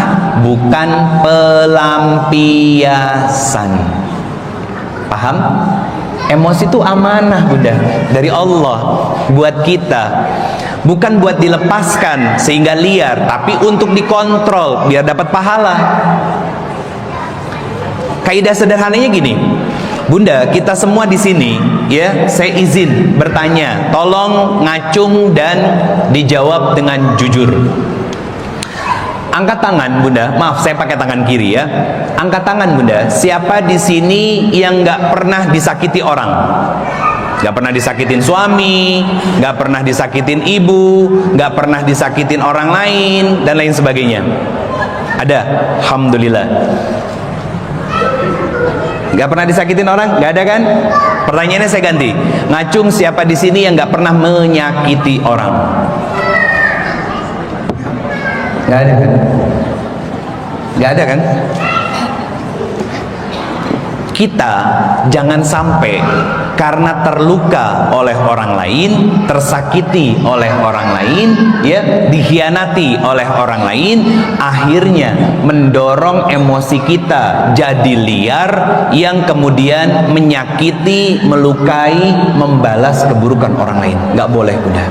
Speaker 1: bukan pelampiasan. Paham? Emosi itu amanah Bunda dari Allah buat kita, bukan buat dilepaskan sehingga liar, tapi untuk dikontrol biar dapat pahala. Kaidah sederhananya gini, Bunda, kita semua di sini, ya, saya izin bertanya, tolong ngacung dan dijawab dengan jujur. Angkat tangan Bunda, maaf saya pakai tangan kiri ya. Angkat tangan Bunda, siapa di sini yang nggak pernah disakiti orang? Nggak pernah disakitin suami, nggak pernah disakitin ibu, nggak pernah disakitin orang lain dan lain sebagainya. Ada, alhamdulillah. Nggak pernah disakitin orang? Nggak ada kan? Pertanyaannya saya ganti. Ngacung siapa di sini yang nggak pernah menyakiti orang? Nggak ada kan? Nggak ada kan? Kita jangan sampai karena terluka oleh orang lain, tersakiti oleh orang lain, ya, dikhianati oleh orang lain, akhirnya mendorong emosi kita jadi liar yang kemudian menyakiti, melukai, membalas keburukan orang lain. Nggak boleh Bunda.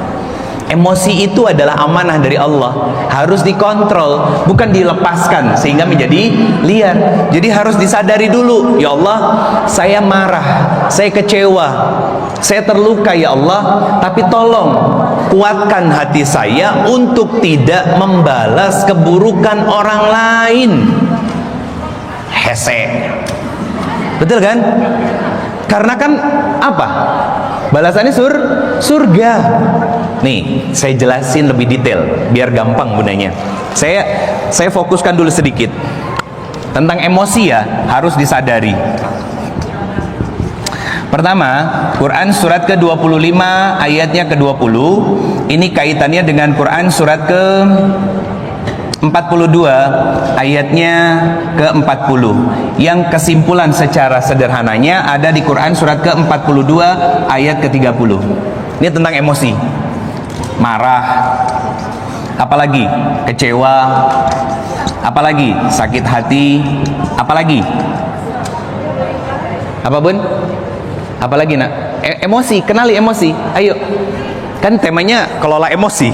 Speaker 1: Emosi itu adalah amanah dari Allah, harus dikontrol, bukan dilepaskan sehingga menjadi liar. Jadi harus disadari dulu, ya Allah, saya marah, saya kecewa, saya terluka ya Allah, tapi tolong kuatkan hati saya untuk tidak membalas keburukan orang lain. hese. Betul kan? Karena kan apa? Balasannya surga. Nih, saya jelasin lebih detail biar gampang bundanya. Saya fokuskan dulu sedikit. Tentang emosi ya, harus disadari. Pertama, Quran surat ke-25 ayatnya ke-20. Ini kaitannya dengan Quran surat ke-42 ayatnya ke-40. Yang kesimpulan secara sederhananya ada di Quran surat ke-42 ayat ke-30. Ini tentang emosi. Marah, apalagi kecewa, apalagi sakit hati, apalagi apa bun? Apalagi nak? Emosi, kenali emosi. Ayo, kan temanya kelola emosi.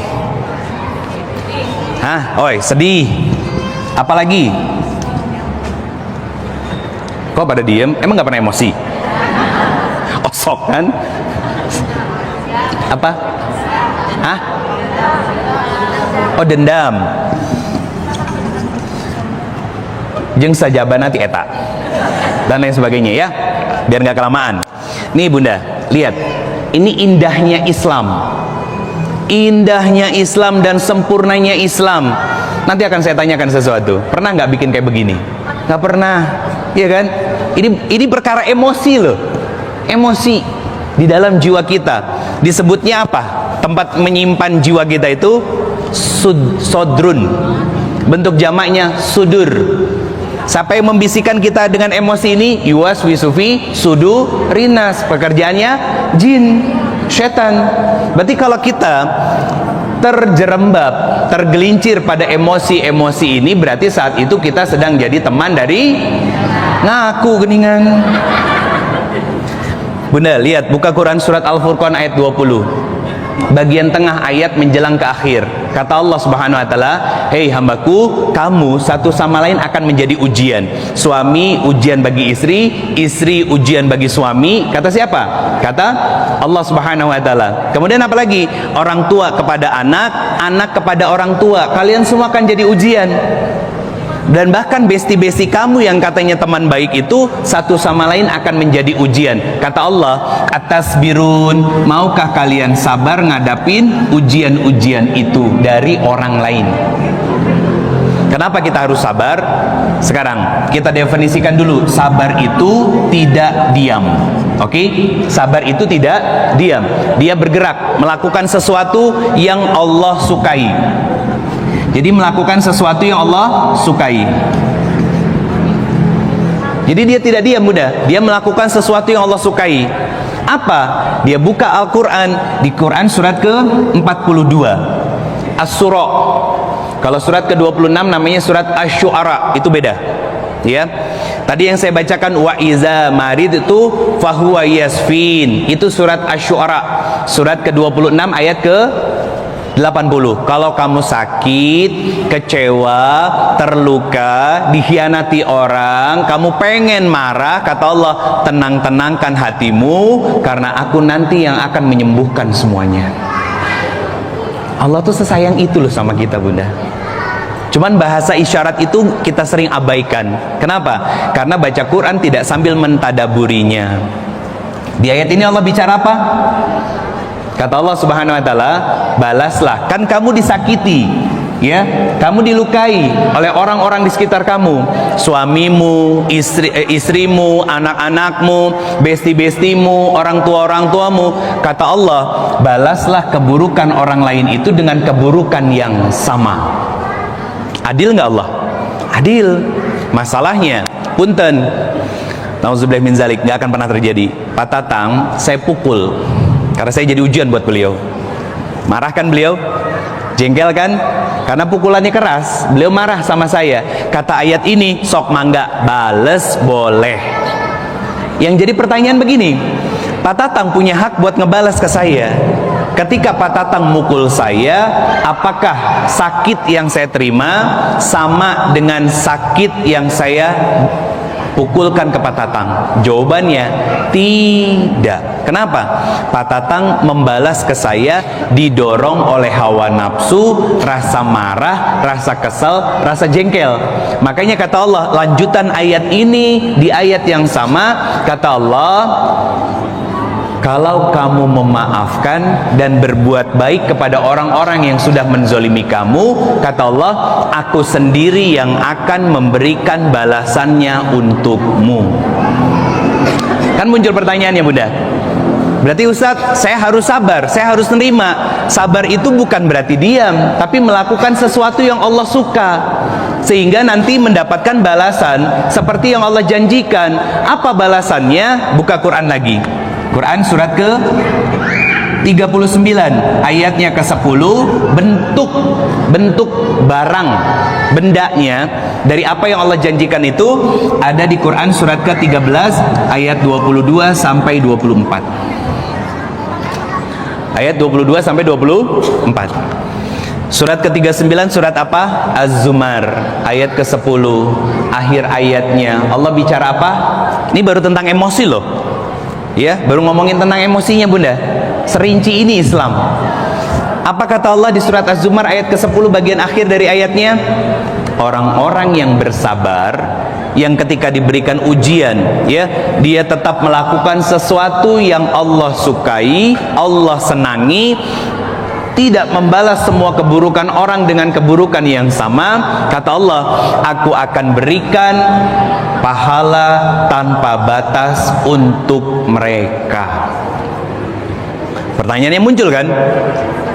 Speaker 1: Hah, oi, sedih. Apalagi? Kok pada diem? Emang nggak pernah emosi? Osok kan? Apa? Hah? Oh, dendam. Jeung sajabanati eta dan lain sebagainya ya, biar nggak kelamaan. Nih bunda, lihat, ini indahnya Islam, indahnya Islam dan sempurnanya Islam. Nanti akan saya tanyakan sesuatu. Pernah nggak bikin kayak begini? Nggak pernah, ya kan? Ini perkara emosi loh, emosi di dalam jiwa kita. Disebutnya apa? Tempat menyimpan jiwa kita itu sodrun, bentuk jamaknya sudur. Siapa yang membisikkan kita dengan emosi ini? Yuwaswisufi sudu rinas. Pekerjaannya jin, setan. Berarti kalau kita terjerembab, tergelincir pada emosi-emosi ini, berarti saat itu kita sedang jadi teman dari ngaku geningan. Bunda, lihat, buka Quran surat Al-Furqan ayat 20. Bagian tengah ayat menjelang ke akhir. Kata Allah Subhanahu wa taala, "Hei hambaku, kamu satu sama lain akan menjadi ujian. Suami ujian bagi istri, istri ujian bagi suami." Kata siapa? Kata Allah Subhanahu wa taala. Kemudian apa lagi? Orang tua kepada anak, anak kepada orang tua. Kalian semua akan jadi ujian. Dan bahkan besti-besti kamu yang katanya teman baik itu satu sama lain akan menjadi ujian. Kata Allah, "Atasbirun, maukah kalian sabar ngadapin ujian-ujian itu dari orang lain?" Kenapa kita harus sabar? Sekarang kita definisikan dulu. Sabar itu tidak diam. Oke? Sabar itu tidak diam. Dia bergerak melakukan sesuatu yang Allah sukai. Jadi melakukan sesuatu yang Allah sukai. Jadi dia tidak diam mudah. Dia melakukan sesuatu yang Allah sukai. Apa? Dia buka Al-Quran di Quran surat ke-42 As-Surah. Kalau surat ke-26 namanya surat Asy-Syu'ara. Itu beda. Ya. Tadi yang saya bacakan wa iza marid itu fahuwa yasfin. Itu surat Asy-Syu'ara. Surat ke-26 ayat ke-80. Kalau kamu sakit, kecewa, terluka, dikhianati orang, kamu pengen marah, kata Allah, tenang-tenangkan hatimu, karena aku nanti yang akan menyembuhkan semuanya. Allah tuh sesayang itu loh sama kita bunda. Cuman bahasa isyarat itu kita sering abaikan. Kenapa? Karena baca Quran tidak sambil mentadaburinya. Di ayat ini Allah bicara apa? Kata Allah Subhanahu wa taala, balaslah, kan kamu disakiti, ya, kamu dilukai oleh orang-orang di sekitar kamu, suamimu, istrimu, anak-anakmu, besti-bestimu, orang tuamu. Kata Allah, balaslah keburukan orang lain itu dengan keburukan yang sama. Adil nggak Allah? Adil. Masalahnya, punten, nauzubillah min zalik, nggak akan pernah terjadi. Pak Tatang, saya pukul karena saya jadi ujian buat beliau. Marah kan beliau? Jengkel kan? Karena pukulannya keras. Beliau marah sama saya. Kata ayat ini, sok mangga, bales boleh. Yang jadi pertanyaan begini, Pak Tatang punya hak buat ngebales ke saya. Ketika Pak Tatang mukul saya, apakah sakit yang saya terima sama dengan sakit yang saya pukulkan ke Pak Tatang. Jawabannya tidak. Kenapa? Pak Tatang membalas ke saya didorong oleh hawa nafsu, rasa marah, rasa kesal, rasa jengkel. Makanya kata Allah, lanjutan ayat ini di ayat yang sama, kata Allah, kalau kamu memaafkan dan berbuat baik kepada orang-orang yang sudah menzolimi kamu, kata Allah, aku sendiri yang akan memberikan balasannya untukmu. Kan muncul pertanyaannya, Bunda. Berarti Ustadz, saya harus sabar, saya harus nerima. Sabar itu bukan berarti diam, tapi melakukan sesuatu yang Allah suka, sehingga nanti mendapatkan balasan seperti yang Allah janjikan. Apa balasannya? Buka Quran lagi. Quran surat ke 39 ayatnya ke 10, bentuk barang, bendanya dari apa yang Allah janjikan itu ada di Quran surat ke 13 ayat 22 sampai 24. Ayat 22 sampai 24. Surat ke-39 surat apa? Az-Zumar ayat ke-10. Akhir ayatnya Allah bicara apa? Ini baru tentang emosi loh. Ya, baru ngomongin tentang emosinya, Bunda. Serinci ini Islam. Apa kata Allah di surat Az-Zumar ayat ke-10 bagian akhir dari ayatnya? Orang-orang yang bersabar, yang ketika diberikan ujian, ya, dia tetap melakukan sesuatu yang Allah sukai, Allah senangi, tidak membalas semua keburukan orang dengan keburukan yang sama. Kata Allah, aku akan berikan pahala tanpa batas untuk mereka. Pertanyaannya muncul kan?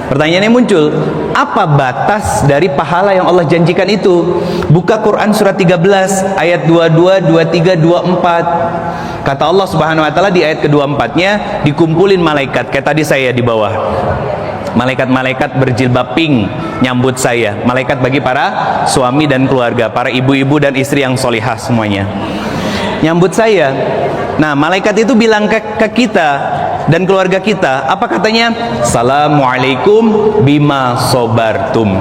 Speaker 1: Pertanyaannya muncul, apa batas dari pahala yang Allah janjikan itu? Buka Quran surat 13 ayat 22, 23, 24. Kata Allah Subhanahu wa taala di ayat ke-24-nya, dikumpulin malaikat kayak tadi saya di bawah. Malaikat-malaikat berjilbab pink nyambut saya. Malaikat bagi para suami dan keluarga, para ibu-ibu dan istri yang solihah semuanya nyambut saya. Nah, malaikat itu bilang ke kita dan keluarga kita, apa katanya? Assalamualaikum bima sobartum.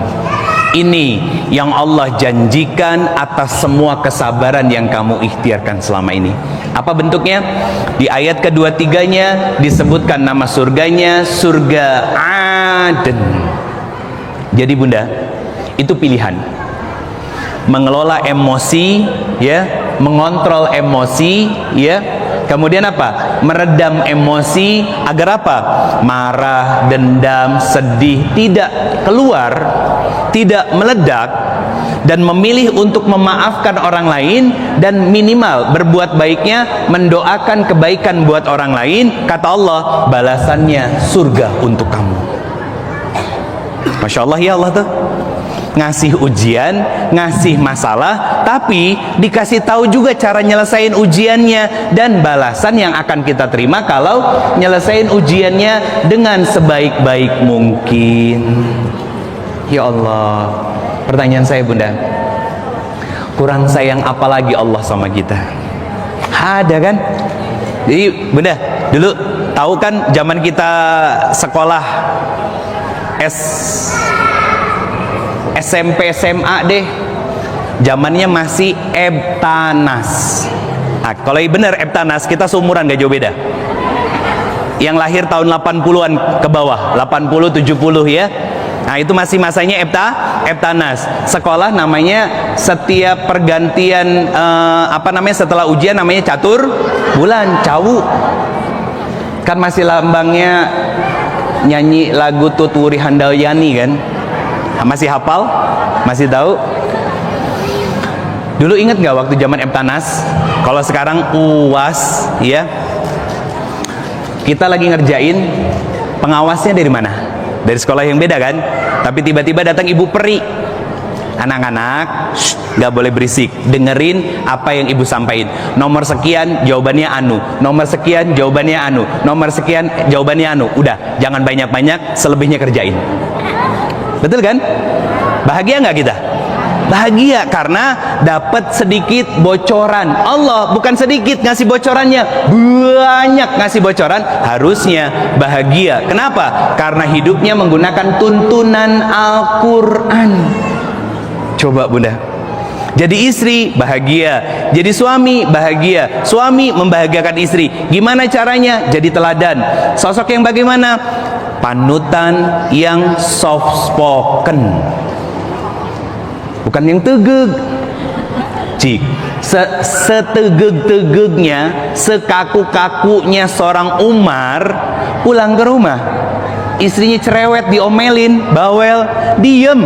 Speaker 1: Ini yang Allah janjikan atas semua kesabaran yang kamu ikhtiarkan selama ini. Apa bentuknya? Di ayat kedua-tiganya disebutkan nama surganya, surga Aden. Jadi Bunda, itu pilihan. Mengelola emosi, ya, mengontrol emosi, ya. Kemudian apa? Meredam emosi agar apa? Marah, dendam, sedih tidak keluar, tidak meledak, dan memilih untuk memaafkan orang lain, dan minimal berbuat baiknya, mendoakan kebaikan buat orang lain. Kata Allah, balasannya surga untuk kamu. Masya Allah, ya Allah tuh ngasih ujian, ngasih masalah, tapi dikasih tahu juga cara nyelesain ujiannya dan balasan yang akan kita terima kalau nyelesain ujiannya dengan sebaik-baik mungkin. Ya Allah, pertanyaan saya Bunda, kurang sayang apa lagi Allah sama kita? Ada kan? Jadi Bunda, dulu tahu kan zaman kita sekolah SMP SMA deh, zamannya masih Eptanas. Nah, kalau bener Eptanas, kita seumuran gak jauh beda. Yang lahir tahun 80-an ke bawah, 80 70 ya. Nah, itu masih masanya Eptanas. Sekolah namanya setiap pergantian setelah ujian namanya catur bulan, cawu. Kan masih lambangnya nyanyi lagu Tuturi Handayani kan? Masih hafal? Masih tahu? Dulu ingat nggak waktu zaman Eptanas? Kalau sekarang UAS, ya, kita lagi ngerjain, pengawasnya dari mana? Dari sekolah yang beda kan? Tapi tiba-tiba datang ibu peri. Anak-anak, nggak boleh berisik, dengerin apa yang ibu sampaikan. Nomor sekian jawabannya anu, nomor sekian jawabannya anu, nomor sekian jawabannya anu. Udah, jangan banyak-banyak, selebihnya kerjain. Betul kan? Bahagia nggak kita? Bahagia karena dapat sedikit bocoran. Allah bukan sedikit ngasih bocorannya, banyak ngasih bocoran. Harusnya bahagia. Kenapa? Karena hidupnya menggunakan tuntunan Al-Quran. Coba Bunda, Jadi istri bahagia, jadi suami bahagia, suami membahagiakan istri. Gimana caranya? Jadi teladan. Sosok yang bagaimana? Panutan yang soft spoken, bukan yang tegeg. Cik, setegeg-tegegnya, sekaku-kakunya seorang Umar pulang ke rumah, istrinya cerewet, diomelin, bawel, diem.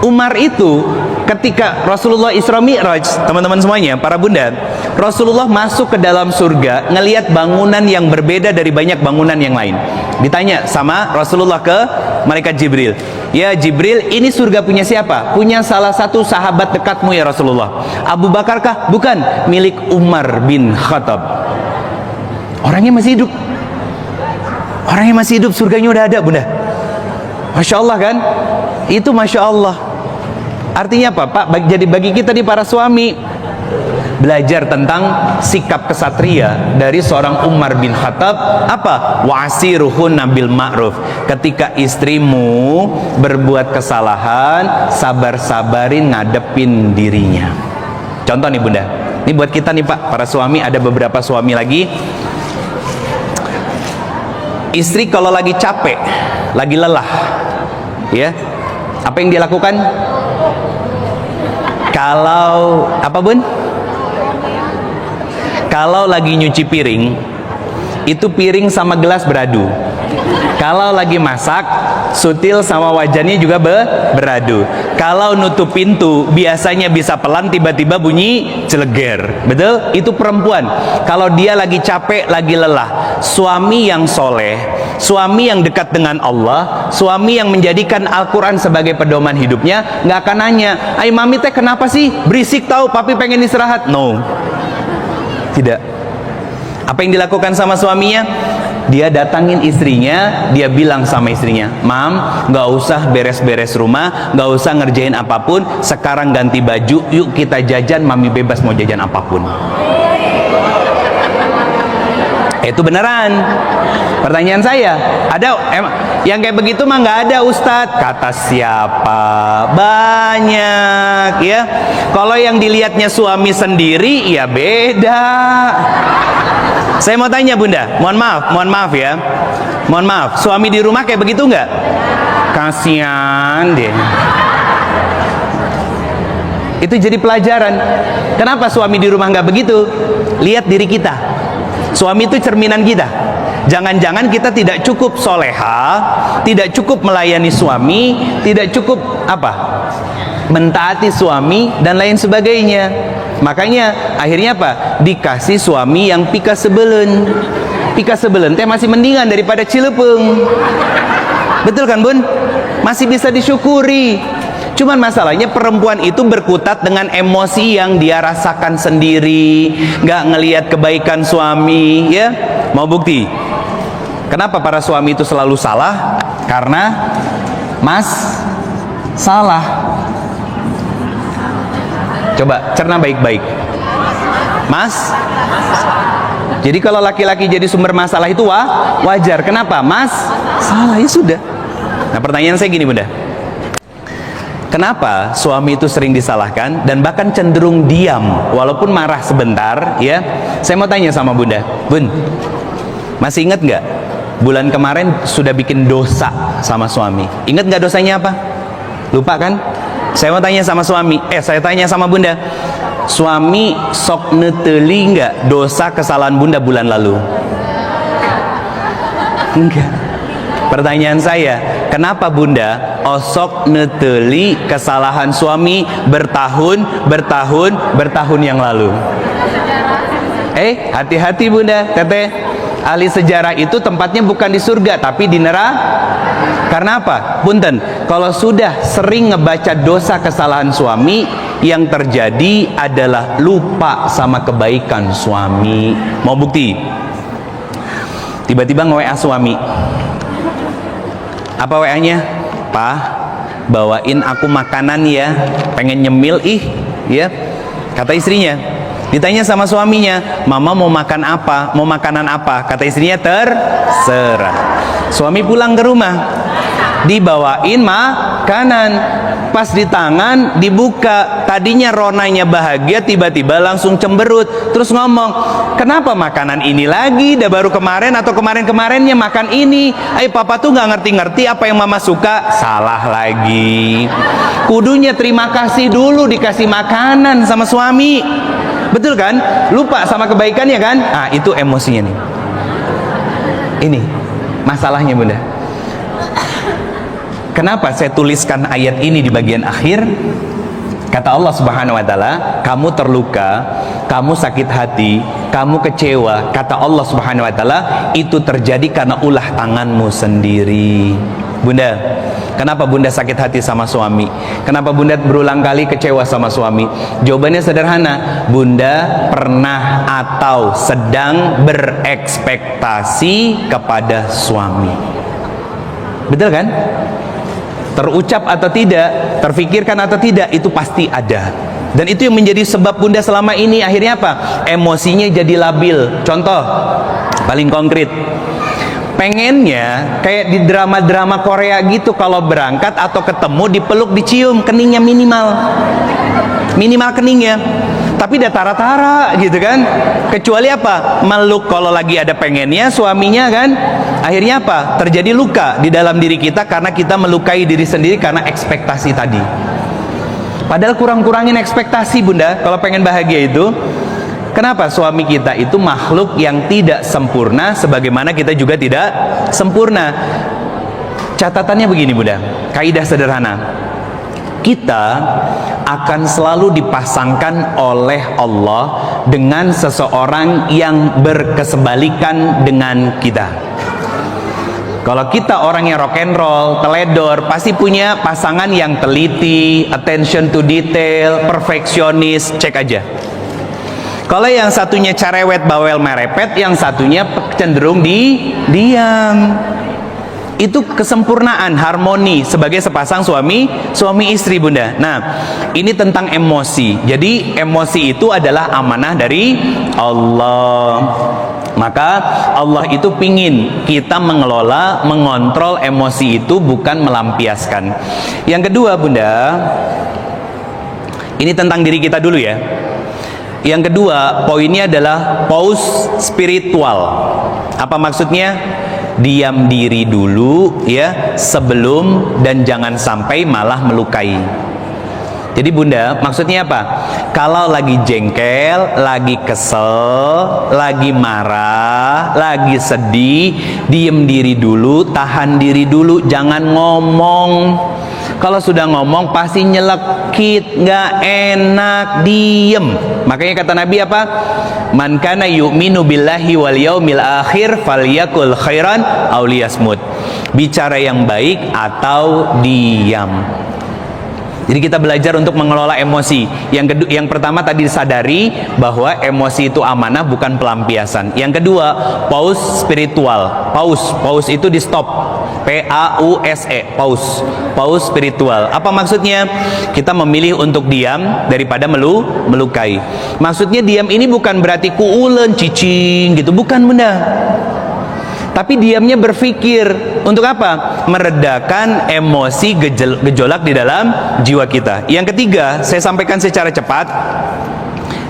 Speaker 1: Umar itu ketika Rasulullah Isra Mi'raj, teman-teman semuanya, para bunda, Rasulullah masuk ke dalam surga, ngelihat bangunan yang berbeda dari banyak bangunan yang lain. Ditanya sama Rasulullah ke malaikat Jibril, ya Jibril, ini surga punya siapa? Punya salah satu sahabat dekatmu ya Rasulullah. Abu Bakar kah? Bukan, milik Umar bin Khattab. Orangnya masih hidup. Orangnya masih hidup, surganya udah ada, bunda. Masya Allah kan? Itu Masya Allah. Artinya apa Pak? Jadi bagi kita di para suami, belajar tentang sikap kesatria dari seorang Umar bin Khattab. Apa? Wa'asiruhunna bil ma'ruf. Ketika istrimu berbuat kesalahan, sabar-sabarin ngadepin dirinya. Contoh nih bunda, ini buat kita nih Pak, para suami. Ada beberapa suami lagi, istri kalau lagi capek, lagi lelah, ya, apa yang dia lakukan? Kalau apa bun? Kalau lagi nyuci piring, itu piring sama gelas beradu. Kalau lagi masak, sutil sama wajannya juga beradu. Kalau nutup pintu, biasanya bisa pelan, tiba-tiba bunyi celeger. Betul? Itu perempuan. Kalau dia lagi capek, lagi lelah, suami yang soleh, suami yang dekat dengan Allah, suami yang menjadikan Al-Quran sebagai pedoman hidupnya, nggak akan nanya, "Ay mami teh kenapa sih? Berisik tahu, papi pengen istirahat." No, tidak. Apa yang dilakukan sama suaminya? Dia datangin istrinya, dia bilang sama istrinya, "Mam, nggak usah beres-beres rumah, nggak usah ngerjain apapun, sekarang ganti baju, yuk kita jajan, mami bebas mau jajan apapun." Itu beneran. Pertanyaan saya, ada yang kayak begitu mah nggak ada Ustadz? Kata siapa? Banyak ya. Kalau yang dilihatnya suami sendiri ya beda. Saya mau tanya bunda, mohon maaf ya, mohon maaf, suami di rumah kayak begitu nggak? Kasian dia. Itu jadi pelajaran. Kenapa suami di rumah nggak begitu? Lihat diri kita. Suami itu cerminan kita. Jangan-jangan kita tidak cukup soleha, tidak cukup melayani suami, tidak cukup apa? Mentaati suami dan lain sebagainya. Makanya akhirnya apa? Dikasih suami yang pika sebelen. Pika sebelen teh masih mendingan daripada cilepeng. Betul kan bun? Masih bisa disyukuri. Cuman masalahnya perempuan itu berkutat dengan emosi yang dia rasakan sendiri, nggak ngelihat kebaikan suami, ya. Mau bukti? Kenapa para suami itu selalu salah? Karena salah. Coba cerna baik-baik. Jadi kalau laki-laki jadi sumber masalah itu wajar. Kenapa? Salah, ya sudah. Nah pertanyaan saya gini bunda, kenapa suami itu sering disalahkan dan bahkan cenderung diam walaupun marah sebentar, ya? Saya mau tanya sama bunda, bun, masih ingat nggak bulan kemarin sudah bikin dosa sama suami? Ingat nggak dosanya apa? Lupa kan? Saya mau tanya sama suami, saya tanya sama bunda, suami sok neteli nggak dosa kesalahan bunda bulan lalu? Enggak. Pertanyaan saya, kenapa bunda osok neteli kesalahan suami bertahun yang lalu? Hati-hati bunda, teteh. Ahli sejarah itu tempatnya bukan di surga tapi di neraka. Karena apa? Punten, kalau sudah sering ngebaca dosa kesalahan suami, yang terjadi adalah lupa sama kebaikan suami. Mau bukti? Tiba-tiba nge-WA suami. Apa WA-nya? "Pak, bawain aku makanan ya, pengen nyemil ya." Kata istrinya. Ditanya sama suaminya, "Mama mau makan apa? Mau makanan apa?" Kata istrinya, "Terserah." Suami pulang ke rumah, dibawain makanan. pas di tangan dibuka, tadinya ronanya bahagia tiba-tiba langsung cemberut, terus ngomong, kenapa makanan ini lagi, dah baru kemarin atau kemarin-kemarinnya makan ini. Papa tuh nggak ngerti-ngerti apa yang mama suka. Salah lagi, kudunya terima kasih dulu dikasih makanan sama suami, betul kan? Lupa sama kebaikannya kan? Itu emosinya nih. Ini masalahnya bunda. Kenapa saya tuliskan ayat ini di bagian akhir? Kata Allah Subhanahu wa taala, kamu terluka, kamu sakit hati, kamu kecewa. Kata Allah Subhanahu wa taala, itu terjadi karena ulah tanganmu sendiri. Bunda, kenapa bunda sakit hati sama suami? Kenapa bunda berulang kali kecewa sama suami? Jawabannya sederhana, bunda pernah atau sedang berekspektasi kepada suami. Betul kan? Terucap atau tidak, terfikirkan atau tidak, itu pasti ada. Dan itu yang menjadi sebab bunda selama ini akhirnya apa? Emosinya jadi labil. Contoh paling konkret, pengennya kayak di drama-drama Korea gitu, kalau berangkat atau ketemu dipeluk, dicium, keningnya minimal keningnya, tapi udah tara-tara gitu kan. Kecuali apa? Meluk kalau lagi ada pengennya suaminya kan. Akhirnya apa? Terjadi luka di dalam diri kita karena kita melukai diri sendiri karena ekspektasi tadi. Padahal kurang-kurangin ekspektasi bunda kalau pengen bahagia itu. Kenapa? Suami kita itu makhluk yang tidak sempurna, sebagaimana kita juga tidak sempurna. Catatannya begini bunda, kaidah sederhana, kita akan selalu dipasangkan oleh Allah dengan seseorang yang berkesebalikan dengan kita. Kalau kita orangnya rock and roll, teledor, pasti punya pasangan yang teliti, attention to detail, perfeksionis. Cek aja. Kalau yang satunya cerewet, bawel, merepet, yang satunya cenderung diam. Itu kesempurnaan, harmoni sebagai sepasang suami istri bunda. Nah, ini tentang emosi. Jadi emosi itu adalah amanah dari Allah. Maka Allah itu pingin kita mengelola, mengontrol emosi itu, bukan melampiaskan. Yang kedua bunda, ini tentang diri kita dulu ya. Yang kedua poinnya adalah pause spiritual. Apa maksudnya? Diam diri dulu ya sebelum, dan jangan sampai malah melukai. Jadi bunda, maksudnya apa? Kalau lagi jengkel, lagi kesel, lagi marah, lagi sedih, diem diri dulu, tahan diri dulu, jangan ngomong. Kalau sudah ngomong pasti nyelekit, nggak enak, diem. Makanya kata Nabi apa? Man kana yu'minu billahi wal yaumil akhir falyakul khairan aw liyasmut. Bicara yang baik atau diam. Jadi kita belajar untuk mengelola emosi. Yang pertama tadi disadari bahwa emosi itu amanah, bukan pelampiasan. Yang kedua, pause spiritual. Pause itu di stop. P-A-U-S-E, pause spiritual. Apa maksudnya? Kita memilih untuk diam daripada melukai. Maksudnya diam ini bukan berarti kuulen, cicing gitu, bukan bunda. Tapi diamnya berpikir untuk apa? Meredakan emosi gejolak di dalam jiwa kita. Yang ketiga, saya sampaikan secara cepat.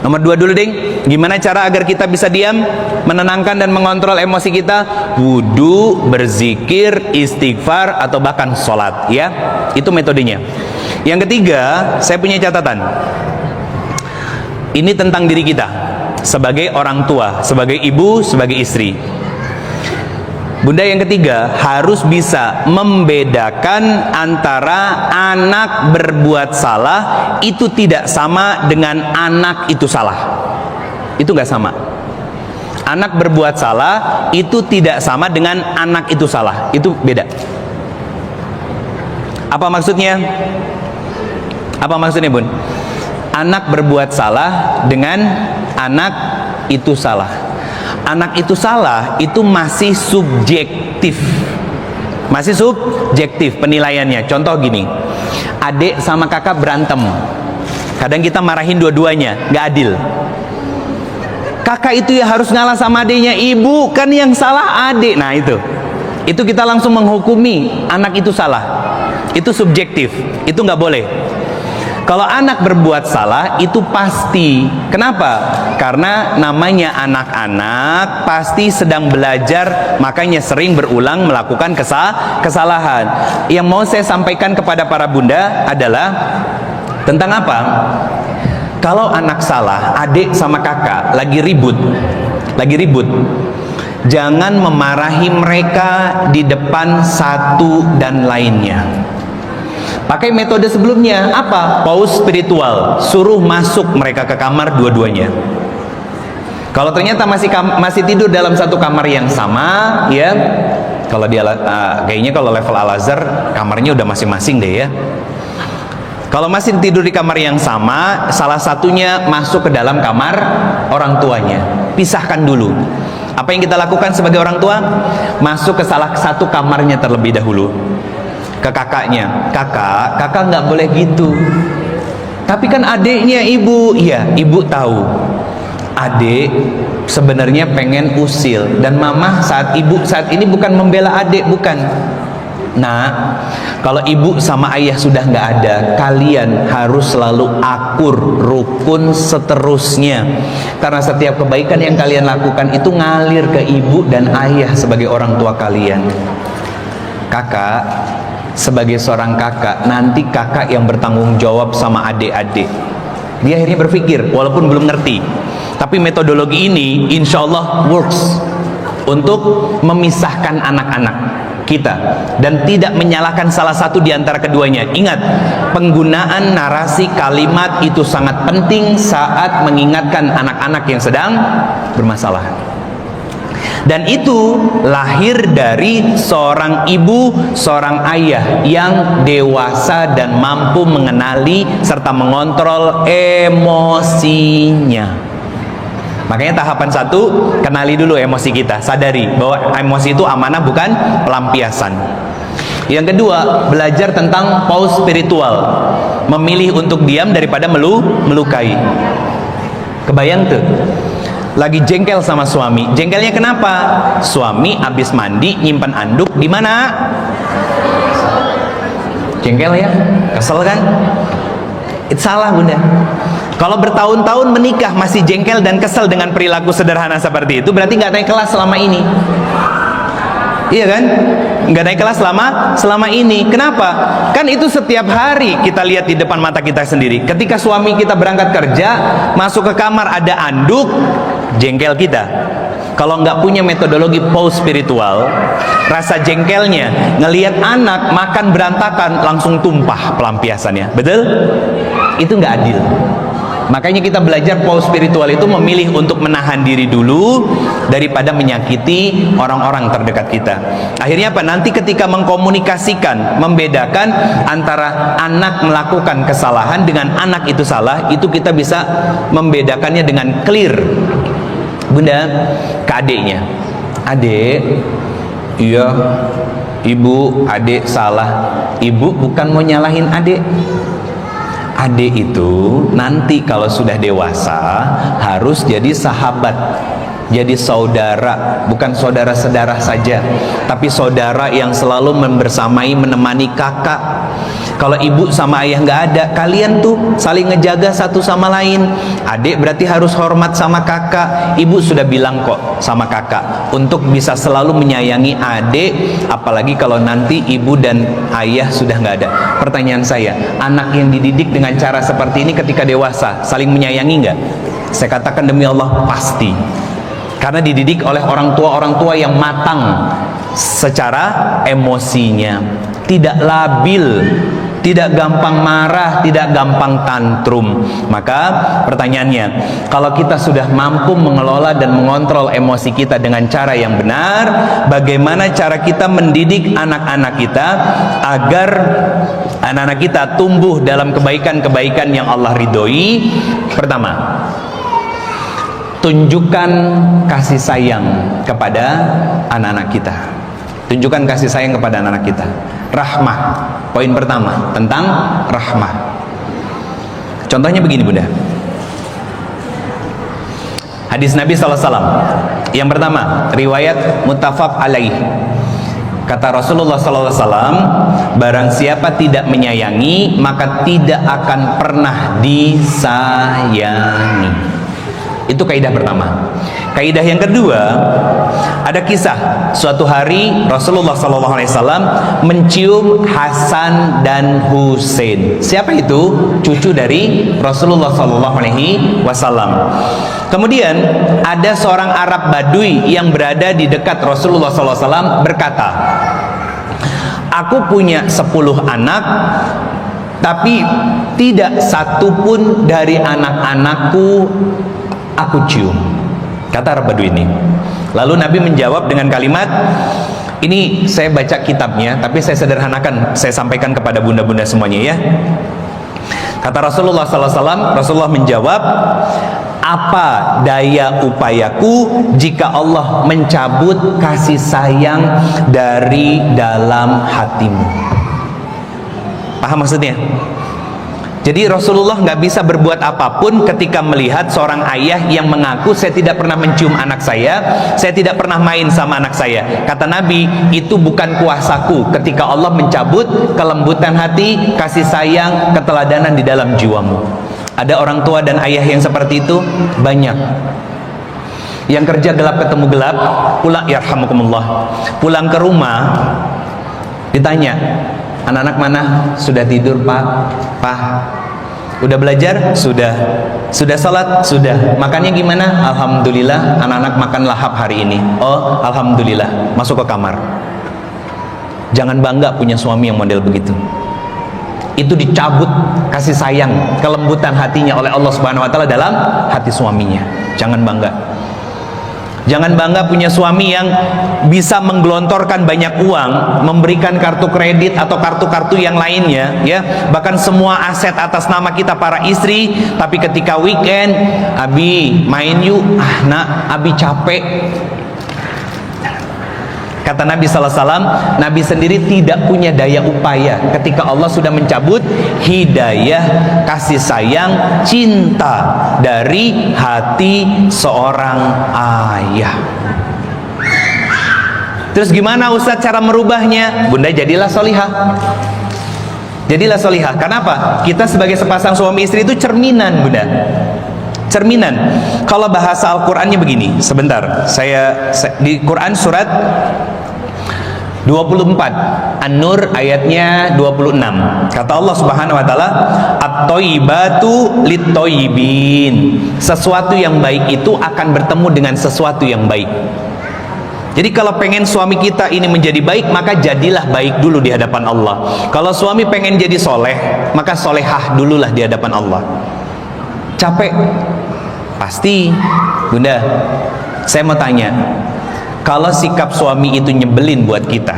Speaker 1: Nomor 2 dulu ding. Gimana cara agar kita bisa diam, menenangkan dan mengontrol emosi kita? Wudu, berzikir, istighfar, atau bahkan sholat ya. Itu metodenya. Yang ketiga, saya punya catatan. Ini tentang diri kita sebagai orang tua, sebagai ibu, sebagai istri. Bunda, yang ketiga, harus bisa membedakan antara anak berbuat salah itu tidak sama dengan anak itu salah. Itu nggak sama. Anak berbuat salah itu tidak sama dengan anak itu salah. Itu beda. Apa maksudnya? Apa maksudnya bun? Anak berbuat salah dengan anak itu salah. Anak itu salah itu masih subjektif. Masih subjektif penilaiannya. Contoh gini, adik sama kakak berantem, kadang kita marahin dua-duanya, gak adil. Kakak itu ya harus ngalah sama adiknya, ibu kan yang salah adik. Nah itu kita langsung menghukumi anak itu salah. itu subjektif, itu nggak boleh. Kalau anak berbuat salah itu pasti. Kenapa? Karena namanya anak-anak pasti sedang belajar, makanya sering berulang melakukan kesalahan. Yang mau saya sampaikan kepada para bunda adalah tentang apa? Kalau anak salah, adik sama kakak lagi ribut, jangan memarahi mereka di depan satu dan lainnya. Pakai metode sebelumnya, apa? Pause spiritual, suruh masuk mereka ke kamar dua-duanya. Kalau ternyata masih tidur dalam satu kamar yang sama, ya, kalau dia kayaknya kalau level Al-Azhar kamarnya udah masing-masing deh ya. Kalau masih tidur di kamar yang sama, salah satunya masuk ke dalam kamar orang tuanya. Pisahkan dulu. Apa yang kita lakukan sebagai orang tua? Masuk ke salah satu kamarnya terlebih dahulu. Ke kakaknya, kakak nggak boleh gitu. Tapi kan adiknya ibu, iya ibu tahu. Adik sebenarnya pengen usil, dan mama ibu saat ini bukan membela adik, bukan. Nah, kalau ibu sama ayah sudah nggak ada, kalian harus selalu akur, rukun seterusnya. Karena setiap kebaikan yang kalian lakukan itu ngalir ke ibu dan ayah sebagai orang tua kalian. Kakak, sebagai seorang kakak, nanti kakak yang bertanggung jawab sama adik-adik. Dia akhirnya berpikir, walaupun belum ngerti, tapi metodologi ini insya Allah works untuk memisahkan anak-anak kita dan tidak menyalahkan salah satu di antara keduanya. Ingat, penggunaan narasi kalimat itu sangat penting saat mengingatkan anak-anak yang sedang bermasalah. Dan itu lahir dari seorang ibu, seorang ayah yang dewasa dan mampu mengenali serta mengontrol emosinya. Makanya tahapan satu, kenali dulu emosi kita, sadari bahwa emosi itu amanah bukan pelampiasan. Yang kedua, belajar tentang pause spiritual, memilih untuk diam daripada melukai. Kebayang tuh, lagi jengkel sama suami. Jengkelnya kenapa? Suami habis mandi nyimpan anduk di mana? Jengkel ya, kesel kan? Itu salah bunda. Kalau bertahun-tahun menikah masih jengkel dan kesel dengan perilaku sederhana seperti itu, berarti nggak naik kelas selama ini. Iya kan? Nggak naik kelas selama ini. Kenapa? Kan itu setiap hari kita lihat di depan mata kita sendiri. Ketika suami kita berangkat kerja, masuk ke kamar ada anduk, jengkel kita. Kalau nggak punya metodologi pause spiritual, rasa jengkelnya ngelihat anak makan berantakan langsung tumpah pelampiasannya. Betul? Itu nggak adil. Makanya kita belajar pause spiritual itu memilih untuk menahan diri dulu daripada menyakiti orang-orang terdekat kita. Akhirnya apa? Nanti ketika mengkomunikasikan, membedakan antara anak melakukan kesalahan dengan anak itu salah, itu kita bisa membedakannya dengan clear. Bunda, ke adiknya, adik, iya ibu, adik salah. Ibu bukan mau nyalahin adik. Adik itu nanti kalau sudah dewasa harus jadi sahabat, jadi saudara, bukan saudara-saudara saja, tapi saudara yang selalu membersamai, menemani kakak. Kalau ibu sama ayah nggak ada, kalian tuh saling ngejaga satu sama lain. Adik berarti harus hormat sama kakak. Ibu sudah bilang kok sama kakak untuk bisa selalu menyayangi adik, apalagi kalau nanti ibu dan ayah sudah nggak ada. Pertanyaan saya, anak yang dididik dengan cara seperti ini ketika dewasa saling menyayangi nggak? Saya katakan demi Allah pasti. Karena dididik oleh orang tua yang matang secara emosinya, tidak labil, tidak gampang marah, tidak gampang tantrum. Maka pertanyaannya, kalau kita sudah mampu mengelola dan mengontrol emosi kita dengan cara yang benar, bagaimana cara kita mendidik anak-anak kita agar anak-anak kita tumbuh dalam kebaikan-kebaikan yang Allah ridhoi? Pertama, tunjukkan kasih sayang kepada anak-anak kita. Tunjukkan kasih sayang kepada anak-anak kita. Rahmah, poin pertama tentang rahmah. Contohnya begini bunda, hadis Nabi SAW yang pertama, riwayat muttafaq alaih, Kata Rasulullah SAW, barang siapa tidak menyayangi, maka tidak akan pernah disayangi. Itu kaidah pertama. Kaidah yang kedua, ada kisah suatu hari Rasulullah SAW mencium Hasan dan Husain. Siapa itu? Cucu dari Rasulullah SAW. Kemudian ada seorang Arab Badui yang berada di dekat Rasulullah SAW berkata, aku punya 10 anak, tapi tidak satu pun dari anak-anakku aku cium. Kata Arab Badui ini. Lalu Nabi menjawab dengan kalimat, ini saya baca kitabnya, tapi saya sederhanakan, saya sampaikan kepada bunda-bunda semuanya ya. Kata Rasulullah SAW, Rasulullah menjawab, apa daya upayaku jika Allah mencabut kasih sayang dari dalam hatimu? Paham maksudnya? Jadi Rasulullah nggak bisa berbuat apapun ketika melihat seorang ayah yang mengaku, saya tidak pernah mencium anak saya tidak pernah main sama anak saya. Kata Nabi, itu bukan kuasaku ketika Allah mencabut kelembutan hati, kasih sayang, keteladanan di dalam jiwamu. Ada orang tua dan ayah yang seperti itu? Banyak. Yang kerja gelap ketemu gelap, pulang, yarhamukumullah, pulang ke rumah, ditanya, anak-anak mana? Sudah tidur pak? Pak, udah belajar? Sudah. Sudah salat? Sudah. Makannya gimana? Alhamdulillah, anak-anak makan lahap hari ini. Oh, alhamdulillah. Masuk ke kamar. Jangan bangga punya suami yang model begitu. Itu dicabut kasih sayang, kelembutan hatinya oleh Allah Subhanahu wa taala dalam hati suaminya. Jangan bangga. Jangan bangga punya suami yang bisa menggelontorkan banyak uang, memberikan kartu kredit atau kartu-kartu yang lainnya, ya, bahkan semua aset atas nama kita para istri, tapi ketika weekend, Abi main yuk, nak, Abi capek. Kata Nabi SAW, Nabi sendiri tidak punya daya upaya ketika Allah sudah mencabut hidayah, kasih sayang, cinta dari hati seorang ayah. Terus gimana Ustadz cara merubahnya? Bunda, jadilah solihah. Jadilah solihah. Kenapa? Kita sebagai sepasang suami istri itu cerminan, Bunda. Cerminan. Kalau bahasa Al-Qur'annya begini, sebentar. Saya di Quran surat 24 An-Nur ayatnya 26. Kata Allah Subhanahu wa taala, at-thayyibatu lit-thayyibin. Sesuatu yang baik itu akan bertemu dengan sesuatu yang baik. Jadi kalau pengen suami kita ini menjadi baik, maka jadilah baik dulu di hadapan Allah. Kalau suami pengen jadi soleh, maka solehah dululah di hadapan Allah. Capek? Pasti. Bunda, saya mau tanya, kalau sikap suami itu nyebelin buat kita,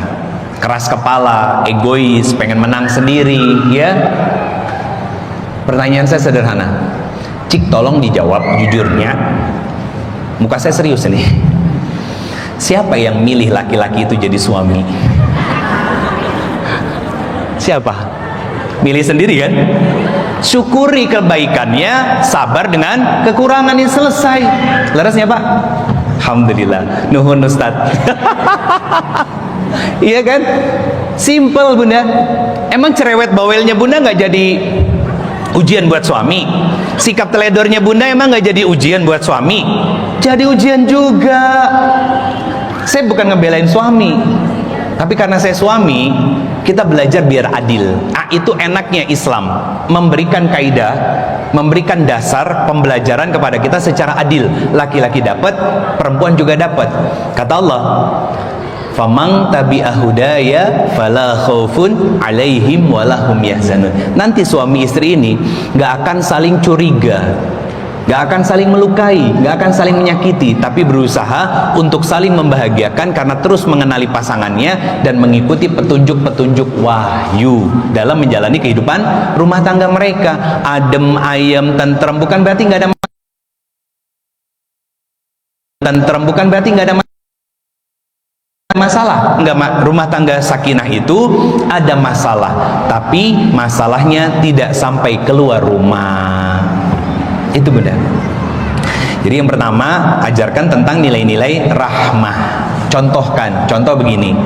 Speaker 1: keras kepala, egois, pengen menang sendiri, ya, pertanyaan saya sederhana, Cik tolong dijawab jujurnya, muka saya serius ini, siapa yang milih laki-laki itu jadi suami? Siapa? Milih sendiri kan? Syukuri kebaikannya, sabar dengan kekurangannya, selesai. Larasnya Pak? Alhamdulillah, nuhun Ustaz. Iya kan? Simple Bunda. Emang cerewet bawelnya Bunda nggak jadi ujian buat suami? Sikap teledornya Bunda emang nggak jadi ujian buat suami? Jadi ujian juga. Saya bukan ngebelain suami, tapi karena saya suami, kita belajar biar adil. Itu enaknya Islam, memberikan kaidah, memberikan dasar pembelajaran kepada kita secara adil. Laki-laki dapat, perempuan juga dapat. Kata Allah, famang tabi'a hudaya fala khaufun alaihim walahum yahzanun. Nanti suami istri ini gak akan saling curiga, gak akan saling melukai, gak akan saling menyakiti, tapi berusaha untuk saling membahagiakan karena terus mengenali pasangannya dan mengikuti petunjuk-petunjuk wahyu dalam menjalani kehidupan rumah tangga mereka. Adem, ayem, tentrem, bukan berarti nggak ada tentrem, bukan berarti nggak ada masalah. Enggak, rumah tangga sakinah itu ada masalah, tapi masalahnya tidak sampai keluar rumah. Itu benar. Jadi yang pertama, ajarkan tentang nilai-nilai rahmah. Contohkan, contoh begini,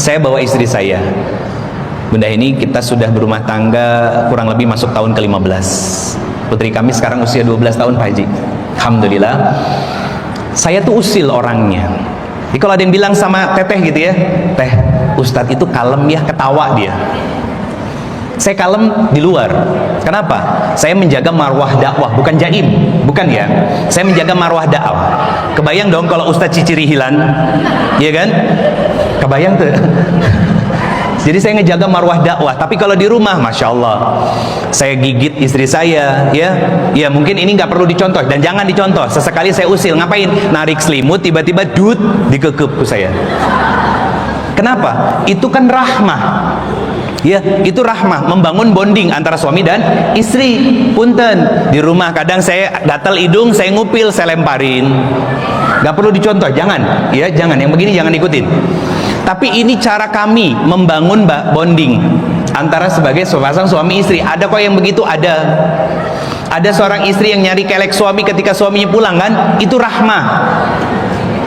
Speaker 1: saya bawa istri saya. Bunda ini kita sudah berumah tangga kurang lebih masuk tahun ke-15. Putri kami sekarang usia 12 tahun Pak Haji. Alhamdulillah. Saya tuh usil orangnya. Jadi kalau ada yang bilang sama teteh gitu ya, teh, Ustadz itu kalem ya, ketawa dia. Saya kalem di luar. Kenapa? Saya menjaga marwah dakwah, bukan jaim, bukan ya. Saya menjaga marwah dakwah. Kebayang dong kalau Ustadz Cicirihilan, iya kan? Kebayang tuh. Jadi saya ngejaga marwah dakwah. Tapi kalau di rumah, masya Allah, saya gigit istri saya, ya mungkin ini nggak perlu dicontoh dan jangan dicontoh. Sesekali saya usil, ngapain? Narik selimut, tiba-tiba dut dikekep ke saya. Kenapa? Itu kan rahmah. Ya, itu rahmah, membangun bonding antara suami dan istri. Punten, di rumah kadang saya gatal hidung, saya ngupil, saya lemparin. Gak perlu dicontoh, jangan. Ya, jangan. Yang begini jangan ikutin. Tapi ini cara kami membangun bonding antara sebagai sepasang suami istri. Ada kok yang begitu, ada. Ada seorang istri yang nyari kelek suami ketika suaminya pulang kan? Itu rahmah.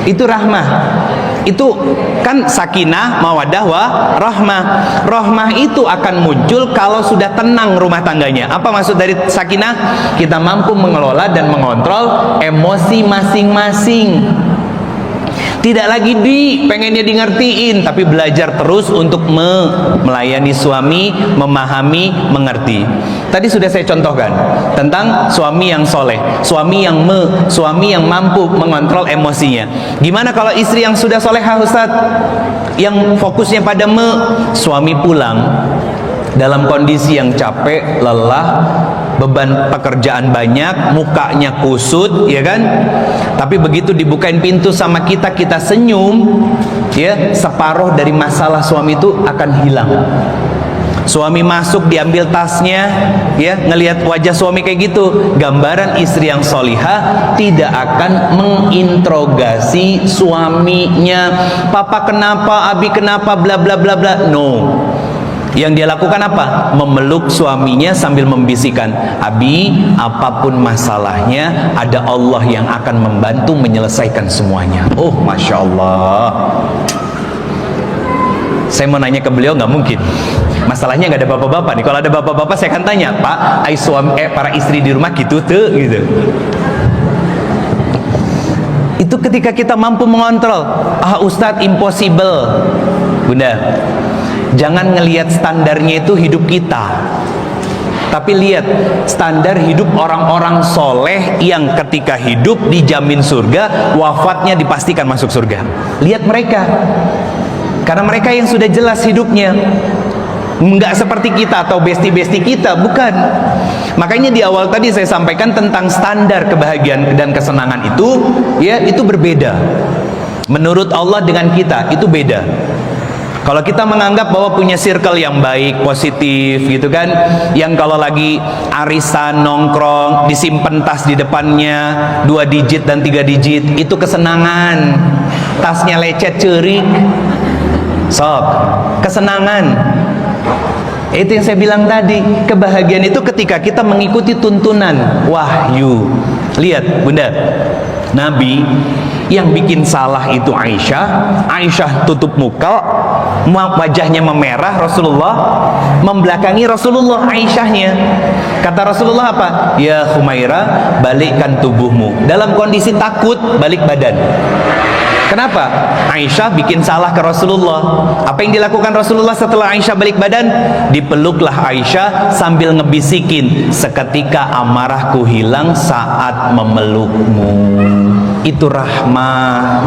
Speaker 1: Itu rahmah. Itu kan sakinah, mawaddah, rahmah. Rahmah itu akan muncul kalau sudah tenang rumah tangganya. Apa maksud dari sakinah? Kita mampu mengelola dan mengontrol emosi masing-masing. Tidak lagi pengennya di ngertiin, tapi belajar terus untuk melayani suami, memahami, mengerti. Tadi sudah saya contohkan tentang suami yang soleh, suami yang mampu mengontrol emosinya. Gimana kalau istri yang sudah solehah, Ustaz? Yang fokusnya pada suami pulang dalam kondisi yang capek, lelah, beban pekerjaan banyak, mukanya kusut, ya kan? Tapi begitu dibukain pintu sama kita, kita senyum, ya, separuh dari masalah suami itu akan hilang. Suami masuk, diambil tasnya, ya, ngelihat wajah suami kayak gitu, gambaran istri yang solihah tidak akan menginterogasi suaminya. Papa kenapa, Abi kenapa, bla bla bla bla. No. Yang dia lakukan apa? Memeluk suaminya sambil membisikkan, Abi, apapun masalahnya, ada Allah yang akan membantu menyelesaikan semuanya. Oh, Masya Allah. Saya mau nanya ke beliau, nggak mungkin. Masalahnya nggak ada bapak-bapak nih. Kalau ada bapak-bapak, saya akan tanya, Pak, para istri di rumah gitu tuh, gitu. Itu ketika kita mampu mengontrol. Ustadz, impossible. Bunda, jangan ngelihat standarnya itu hidup kita, tapi lihat standar hidup orang-orang soleh yang ketika hidup dijamin surga, wafatnya dipastikan masuk surga. Lihat mereka, karena mereka yang sudah jelas hidupnya, nggak seperti kita atau besti-besti kita, bukan. Makanya di awal tadi saya sampaikan tentang standar kebahagiaan dan kesenangan itu, ya, itu berbeda. Menurut Allah dengan kita itu beda. Kalau kita menganggap bahwa punya circle yang baik, positif gitu kan, yang kalau lagi arisan, nongkrong, disimpan tas di depannya 2 digit dan 3 digit, itu kesenangan. Tasnya lecet, cerik, sok, kesenangan. Itu yang saya bilang tadi, kebahagiaan itu ketika kita mengikuti tuntunan wahyu. Lihat Bunda, Nabi yang bikin salah itu Aisyah tutup muka, wajahnya memerah, Rasulullah membelakangi Rasulullah Aisyahnya. Kata Rasulullah apa? Ya Humairah, balikkan tubuhmu. Dalam kondisi takut, balik badan. Kenapa? Aisyah bikin salah ke Rasulullah. Apa yang dilakukan Rasulullah setelah Aisyah balik badan? Dipeluklah Aisyah sambil ngebisikin, seketika amarahku hilang saat memelukmu. Itu rahmah.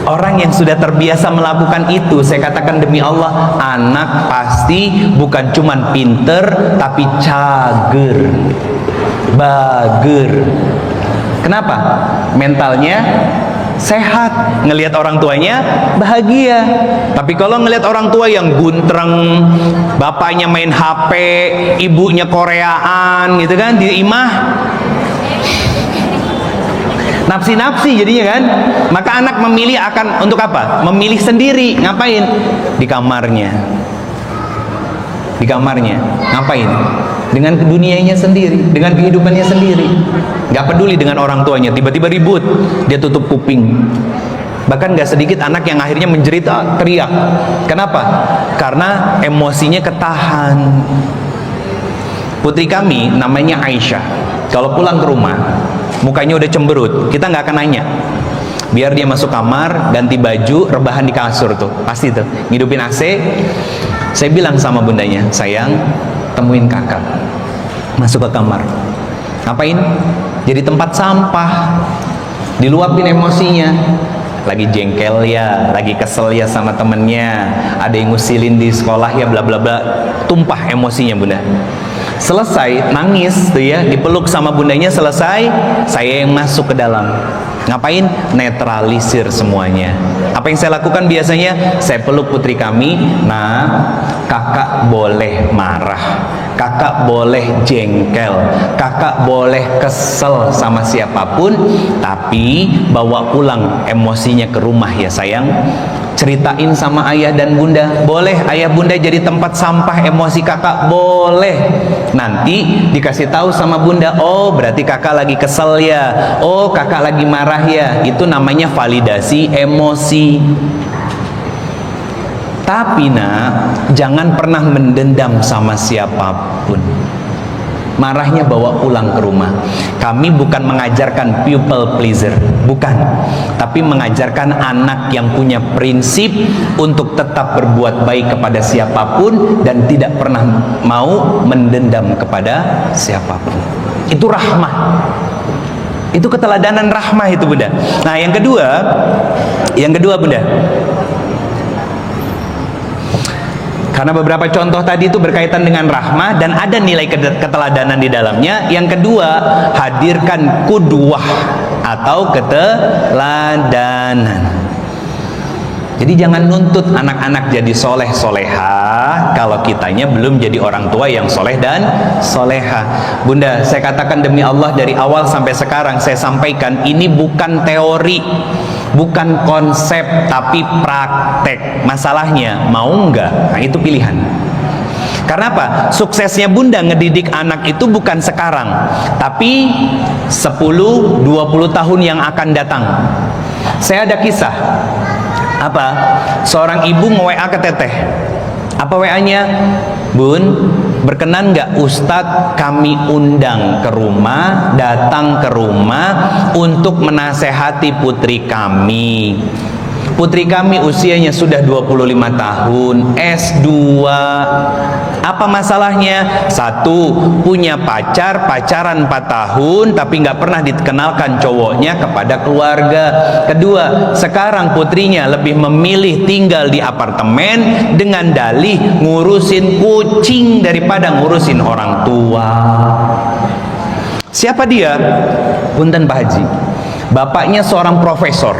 Speaker 1: Orang yang sudah terbiasa melakukan itu, saya katakan demi Allah, anak pasti bukan cuman pinter, tapi cager, bager. Kenapa? Mentalnya sehat, ngelihat orang tuanya bahagia. Tapi kalau ngelihat orang tua yang guntreng, bapaknya main HP, ibunya Koreaan gitu kan, di imah, nafsi-nafsi jadinya kan. Maka anak memilih akan untuk apa? Memilih sendiri. Ngapain? Di kamarnya. Di kamarnya. Ngapain? Dengan dunianya sendiri, dengan kehidupannya sendiri. Gak peduli dengan orang tuanya. Tiba-tiba ribut, dia tutup kuping. Bahkan gak sedikit anak yang akhirnya menjerit, teriak. Kenapa? Karena emosinya ketahan. Putri kami namanya Aisyah, kalau pulang ke rumah mukanya udah cemberut, kita nggak akan nanya. Biar dia masuk kamar, ganti baju, rebahan di kasur tuh, pasti tuh ngidupin AC. Saya bilang sama bundanya, sayang, temuin kakak. Masuk ke kamar, ngapain? Jadi tempat sampah, diluapin emosinya. Lagi jengkel ya, lagi kesel ya sama temennya, ada yang ngusilin di sekolah ya, bla bla bla, tumpah emosinya bunda. Selesai nangis tuh ya, dipeluk sama bundanya, selesai, saya yang masuk ke dalam. Ngapain? Netralisir semuanya. Apa yang saya lakukan biasanya? Saya peluk putri kami. Nah, kakak boleh marah, kakak boleh jengkel, kakak boleh kesel sama siapapun, tapi bawa pulang emosinya ke rumah ya sayang. Ceritain sama ayah dan bunda, boleh ayah bunda jadi tempat sampah emosi kakak, boleh. Nanti dikasih tahu sama bunda, oh berarti kakak lagi kesel ya, oh kakak lagi marah ya. Itu namanya validasi emosi. Tapi nak, jangan pernah mendendam sama siapapun. Marahnya bawa pulang ke rumah. Kami bukan mengajarkan people pleaser, bukan, tapi mengajarkan anak yang punya prinsip untuk tetap berbuat baik kepada siapapun dan tidak pernah mau mendendam kepada siapapun. Itu rahmah, itu keteladanan rahmah itu bunda. Nah yang kedua bunda, karena beberapa contoh tadi itu berkaitan dengan rahmah dan ada nilai keteladanan di dalamnya. Yang kedua, hadirkan kudwah atau keteladanan. Jadi jangan nuntut anak-anak jadi soleh soleha kalau kitanya belum jadi orang tua yang soleh dan soleha. Bunda, saya katakan demi Allah, dari awal sampai sekarang saya sampaikan, ini bukan teori, bukan konsep, tapi praktek. Masalahnya mau enggak? Nah itu pilihan. Karena apa? Suksesnya bunda ngedidik anak itu bukan sekarang, tapi 10-20 tahun yang akan datang. Saya ada kisah. Apa? Seorang ibu nge-WA ke teteh. Apa WA-nya? Bun, berkenan nggak Ustadz kami undang ke rumah, datang ke rumah untuk menasehati putri kami. Putri kami usianya sudah 25 tahun, S2. Apa masalahnya? Satu, punya pacaran 4 tahun tapi nggak pernah dikenalkan cowoknya kepada keluarga. Kedua, sekarang putrinya lebih memilih tinggal di apartemen dengan dalih ngurusin kucing daripada ngurusin orang tua. Siapa dia? Punten Pak Haji, bapaknya seorang profesor.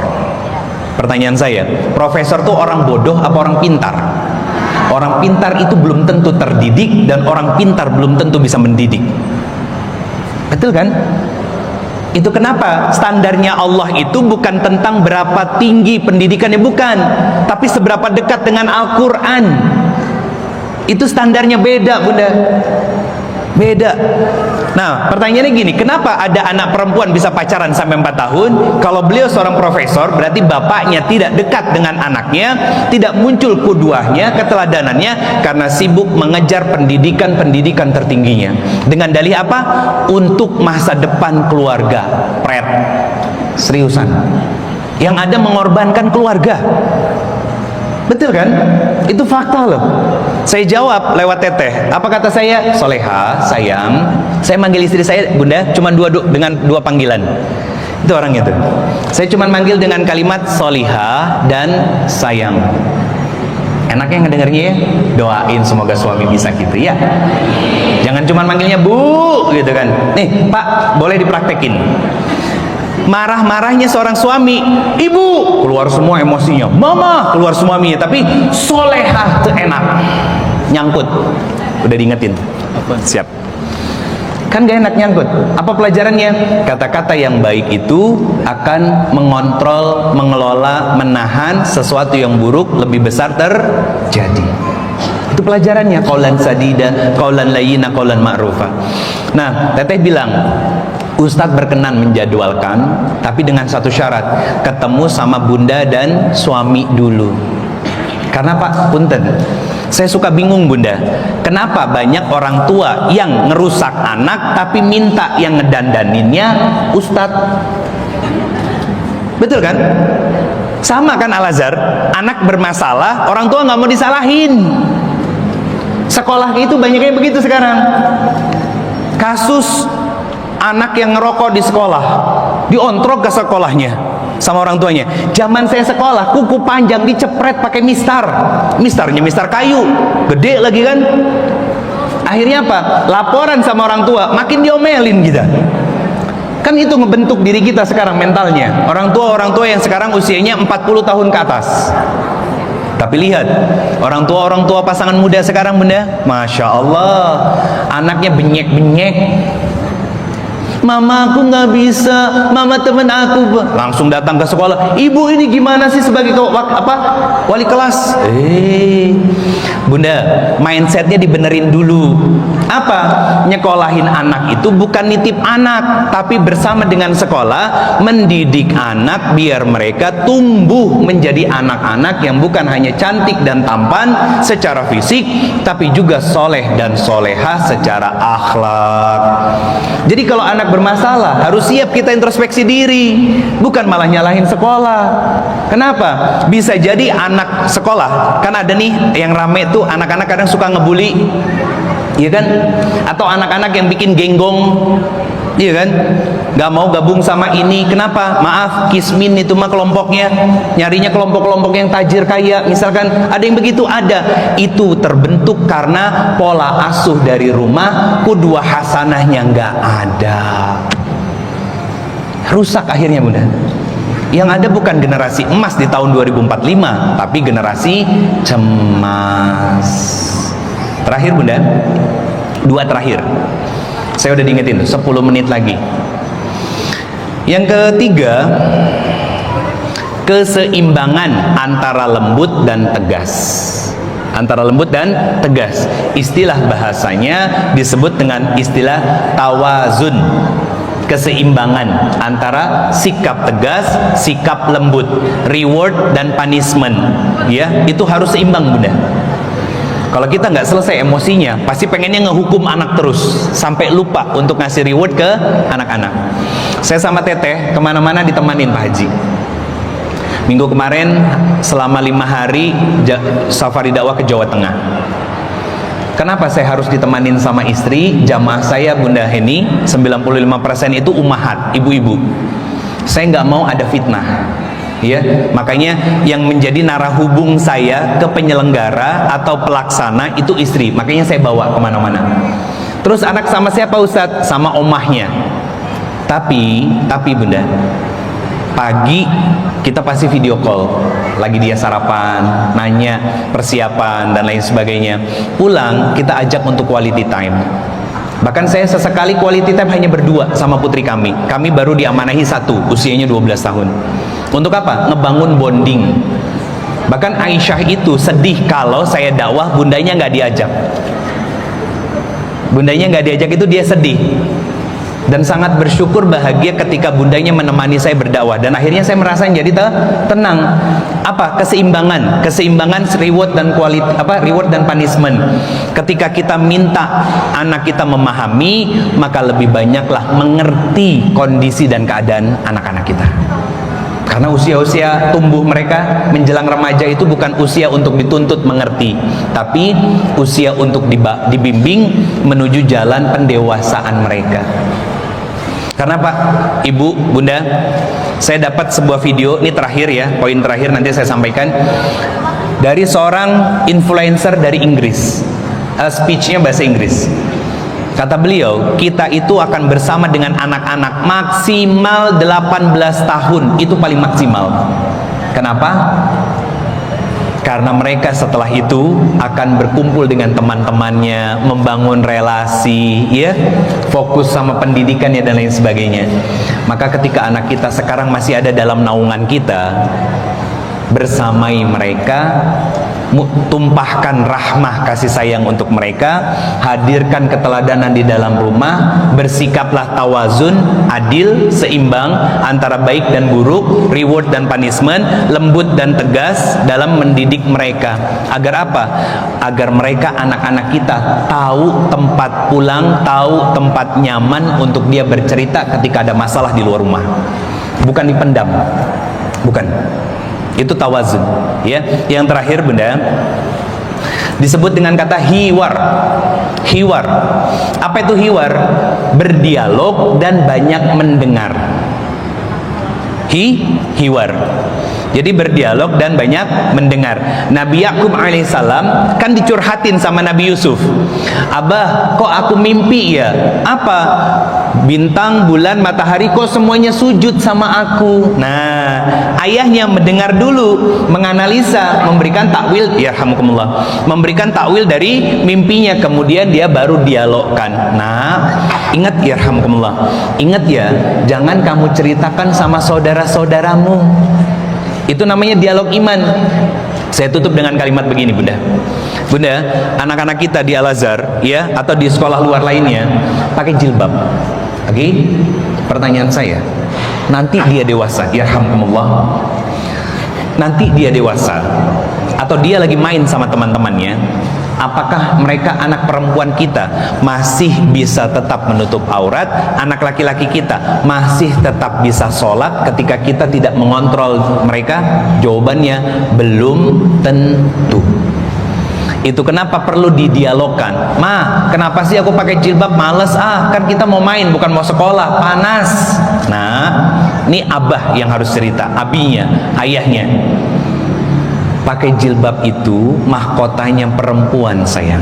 Speaker 1: Pertanyaan saya, profesor tuh orang bodoh apa orang pintar? Orang pintar itu belum tentu terdidik, dan orang pintar belum tentu bisa mendidik. Betul kan? Itu kenapa standarnya Allah itu bukan tentang berapa tinggi pendidikannya, bukan, tapi seberapa dekat dengan Al-Quran. Itu standarnya beda bunda, beda. Nah pertanyaannya gini, kenapa ada anak perempuan bisa pacaran sampai 4 tahun? Kalau beliau seorang profesor, berarti bapaknya tidak dekat dengan anaknya, tidak muncul kuduahnya, keteladanannya, karena sibuk mengejar pendidikan tertingginya. Dengan dalih apa? Untuk masa depan keluarga. Pret, seriusan, yang ada mengorbankan keluarga. Betul kan? Itu fakta loh. Saya jawab lewat teteh. Apa kata saya? Soleha, sayang. Saya manggil istri saya bunda cuma dengan dua panggilan. Itu orangnya tuh. Saya cuma manggil dengan kalimat soliha dan sayang. Enaknya ngedengarnya ya? Doain semoga suami bisa gitu ya. Jangan cuma manggilnya bu gitu kan. Nih Pak, boleh dipraktekin. Marah-marahnya seorang suami, ibu keluar semua emosinya, mama keluar suaminya, tapi solehah tuh enak, nyangkut. Udah diingetin, siap. Kan gak enak nyangkut. Apa pelajarannya? Kata-kata yang baik itu akan mengontrol, mengelola, menahan sesuatu yang buruk lebih besar terjadi. Itu pelajarannya. Qaulan sadida, qaulan layyina, qaulan ma'rufa. Nah teteh bilang, Ustadz berkenan menjadwalkan, tapi dengan satu syarat, ketemu sama bunda dan suami dulu. Karena Pak, punten, saya suka bingung bunda, kenapa banyak orang tua yang ngerusak anak tapi minta yang ngedandaninnya Ustadz. Betul kan? Sama kan Al-Azhar, anak bermasalah, orang tua nggak mau disalahin. Sekolah itu banyaknya begitu sekarang. Kasus anak yang ngerokok di sekolah, diontrok ke sekolahnya sama orang tuanya. Zaman saya sekolah, kuku panjang dicepret pakai mistar. Mistarnya mistar kayu, gede lagi kan. Akhirnya apa? Laporan sama orang tua, makin diomelin kita. Kan itu ngebentuk diri kita sekarang mentalnya. Orang tua yang sekarang usianya 40 tahun ke atas. Tapi lihat, orang tua pasangan muda sekarang bunda, Masya Allah, anaknya benyek-benyek. Mama aku nggak bisa, mama temen aku langsung datang ke sekolah. Ibu ini gimana sih sebagai wali kelas? Bunda, mindsetnya dibenerin dulu. Apa? Nyekolahin anak itu bukan nitip anak, tapi bersama dengan sekolah mendidik anak biar mereka tumbuh menjadi anak-anak yang bukan hanya cantik dan tampan secara fisik, tapi juga soleh dan solehah secara akhlak. Jadi kalau anak bermasalah, harus siap kita introspeksi diri, bukan malah nyalahin sekolah. Kenapa? Bisa jadi anak sekolah, kan ada nih yang rame tuh, anak-anak kadang suka ngebully, iya kan? Atau anak-anak yang bikin genggong, iya kan? Gak mau gabung sama ini. Kenapa? Maaf, kismin itu mah kelompoknya nyarinya kelompok-kelompok yang tajir kaya, misalkan ada yang begitu. Ada, itu terbentuk karena pola asuh dari rumah, qudwah hasanahnya nggak ada, rusak akhirnya bunda. Yang ada bukan generasi emas di tahun 2045, tapi generasi cemas. Terakhir bunda, dua terakhir, saya udah diingetin 10 menit lagi. Yang ketiga, keseimbangan antara lembut dan tegas. Antara lembut dan tegas, istilah bahasanya disebut dengan istilah tawazun. Keseimbangan antara sikap tegas, sikap lembut, reward dan punishment, ya, itu harus seimbang bunda. Kalau kita nggak selesai emosinya, pasti pengennya ngehukum anak terus sampai lupa untuk ngasih reward ke anak-anak. Saya sama teteh kemana-mana ditemanin Pak Haji. Minggu kemarin selama 5 hari safari dakwah ke Jawa Tengah. Kenapa saya harus ditemanin sama istri? Jamaah saya Bunda Heni 95% itu ummahat, ibu-ibu. Saya nggak mau ada fitnah, ya. Makanya yang menjadi narahubung saya ke penyelenggara atau pelaksana itu istri. Makanya saya bawa kemana-mana. Terus anak sama siapa Ustadz? Sama omahnya. Tapi Bunda, pagi kita pasti video call, lagi dia sarapan, nanya persiapan dan lain sebagainya. Pulang kita ajak untuk quality time. Bahkan saya sesekali quality time hanya berdua sama putri kami. Kami baru diamanahi satu, usianya 12 tahun. Untuk apa? Ngebangun bonding. Bahkan Aisyah itu sedih kalau saya dakwah bundanya nggak diajak. Bundanya nggak diajak itu dia sedih. Dan sangat bersyukur bahagia ketika bundanya menemani saya berdakwah, dan akhirnya saya merasa jadi tenang. Apa? Keseimbangan reward dan reward dan punishment. Ketika kita minta anak kita memahami, maka lebih banyaklah mengerti kondisi dan keadaan anak-anak kita. Karena usia-usia tumbuh mereka menjelang remaja itu bukan usia untuk dituntut mengerti, tapi usia untuk dibimbing menuju jalan pendewasaan mereka. Karena Pak, Ibu, Bunda, saya dapat sebuah video, ini terakhir ya, poin terakhir nanti saya sampaikan, dari seorang influencer dari Inggris, speech-nya bahasa Inggris. Kata beliau, kita itu akan bersama dengan anak-anak maksimal 18 tahun, itu paling maksimal. Kenapa? Karena mereka setelah itu akan berkumpul dengan teman-temannya, membangun relasi, ya, fokus sama pendidikannya dan lain sebagainya. Maka ketika anak kita sekarang masih ada dalam naungan kita, bersamai mereka, tumpahkan rahmah kasih sayang untuk mereka, hadirkan keteladanan di dalam rumah, bersikaplah tawazun, adil, seimbang antara baik dan buruk, reward dan punishment, lembut dan tegas dalam mendidik mereka. Agar apa? Agar mereka, anak-anak kita, tahu tempat pulang, tahu tempat nyaman untuk dia bercerita ketika ada masalah di luar rumah, bukan dipendam, bukan. Itu tawazun, ya. Yang terakhir, Bunda, disebut dengan kata hiwar. Hiwar. Apa itu hiwar? Berdialog dan banyak mendengar. Hiwar. Jadi berdialog dan banyak mendengar. Nabi Yakub alaihissalam kan dicurhatin sama Nabi Yusuf. Abah, kok aku mimpi ya? Apa? Bintang, bulan, matahari kok semuanya sujud sama aku. Nah, ayahnya mendengar dulu, menganalisa, memberikan takwil, yarhamukumullah, memberikan takwil dari mimpinya, kemudian dia baru dialogkan. Nah, ingat yarhamukumullah, ingat ya, jangan kamu ceritakan sama saudara-saudaramu. Itu namanya dialog iman. Saya tutup dengan kalimat begini, Bunda. Bunda, anak-anak kita di Al-Azhar, ya, atau di sekolah luar lainnya, pakai jilbab. Oke? Pertanyaan saya, nanti dia dewasa, yarhamkumullah, nanti dia dewasa, atau dia lagi main sama teman-temannya, apakah mereka, anak perempuan kita, masih bisa tetap menutup aurat? Anak laki-laki kita masih tetap bisa sholat ketika kita tidak mengontrol mereka? Jawabannya belum tentu. Itu kenapa perlu didialogkan. Ma, kenapa sih aku pakai jilbab? Males kan kita mau main bukan mau sekolah, panas. Nah, ini abah yang harus cerita, abinya, ayahnya. Pakai jilbab itu mahkotanya perempuan, sayang.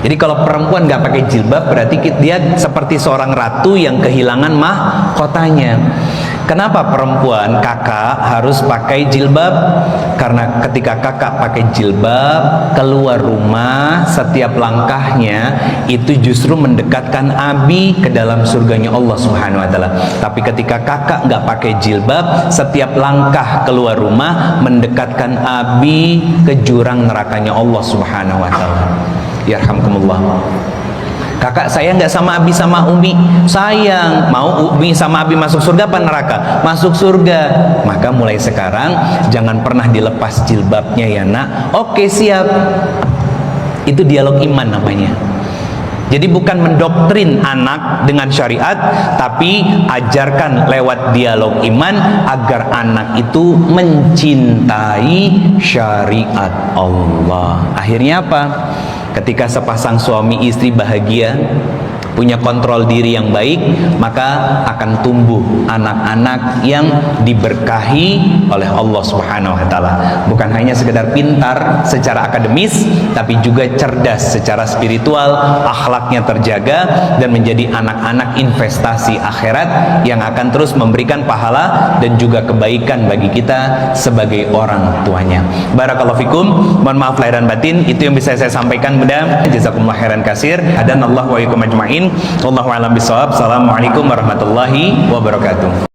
Speaker 1: Jadi kalau perempuan nggak pakai jilbab, berarti dia seperti seorang ratu yang kehilangan mahkotanya. Kenapa perempuan, kakak, harus pakai jilbab? Karena ketika kakak pakai jilbab, keluar rumah, setiap langkahnya itu justru mendekatkan abi ke dalam surganya Allah Subhanahu wa Ta'ala. Tapi ketika kakak nggak pakai jilbab, setiap langkah keluar rumah mendekatkan abi ke jurang nerakanya Allah Subhanahu wa Ta'ala. Yarhamkumullah. Kakak saya nggak sama abi sama umi, sayang, mau umi sama abi masuk surga apa neraka? Masuk surga. Maka mulai sekarang jangan pernah dilepas jilbabnya ya nak. Oke, siap. Itu dialog iman namanya. Jadi bukan mendoktrin anak dengan syariat, tapi ajarkan lewat dialog iman agar anak itu mencintai syariat Allah. Akhirnya apa? Ketika sepasang suami istri bahagia, punya kontrol diri yang baik, maka akan tumbuh anak-anak yang diberkahi oleh Allah Subhanahu wa Ta'ala. Bukan hanya sekedar pintar secara akademis, tapi juga cerdas secara spiritual, akhlaknya terjaga, dan menjadi anak-anak investasi akhirat yang akan terus memberikan pahala dan juga kebaikan bagi kita sebagai orang tuanya. Barakallahu fikum. Mohon maaf lahir dan batin, itu yang bisa saya sampaikan, Bunda. Jazakumullah khairan kasir. Hadanallahu wa iyyakum ajmain. Wallahu a'lam bishawab. Assalamualaikum warahmatullahi wabarakatuh.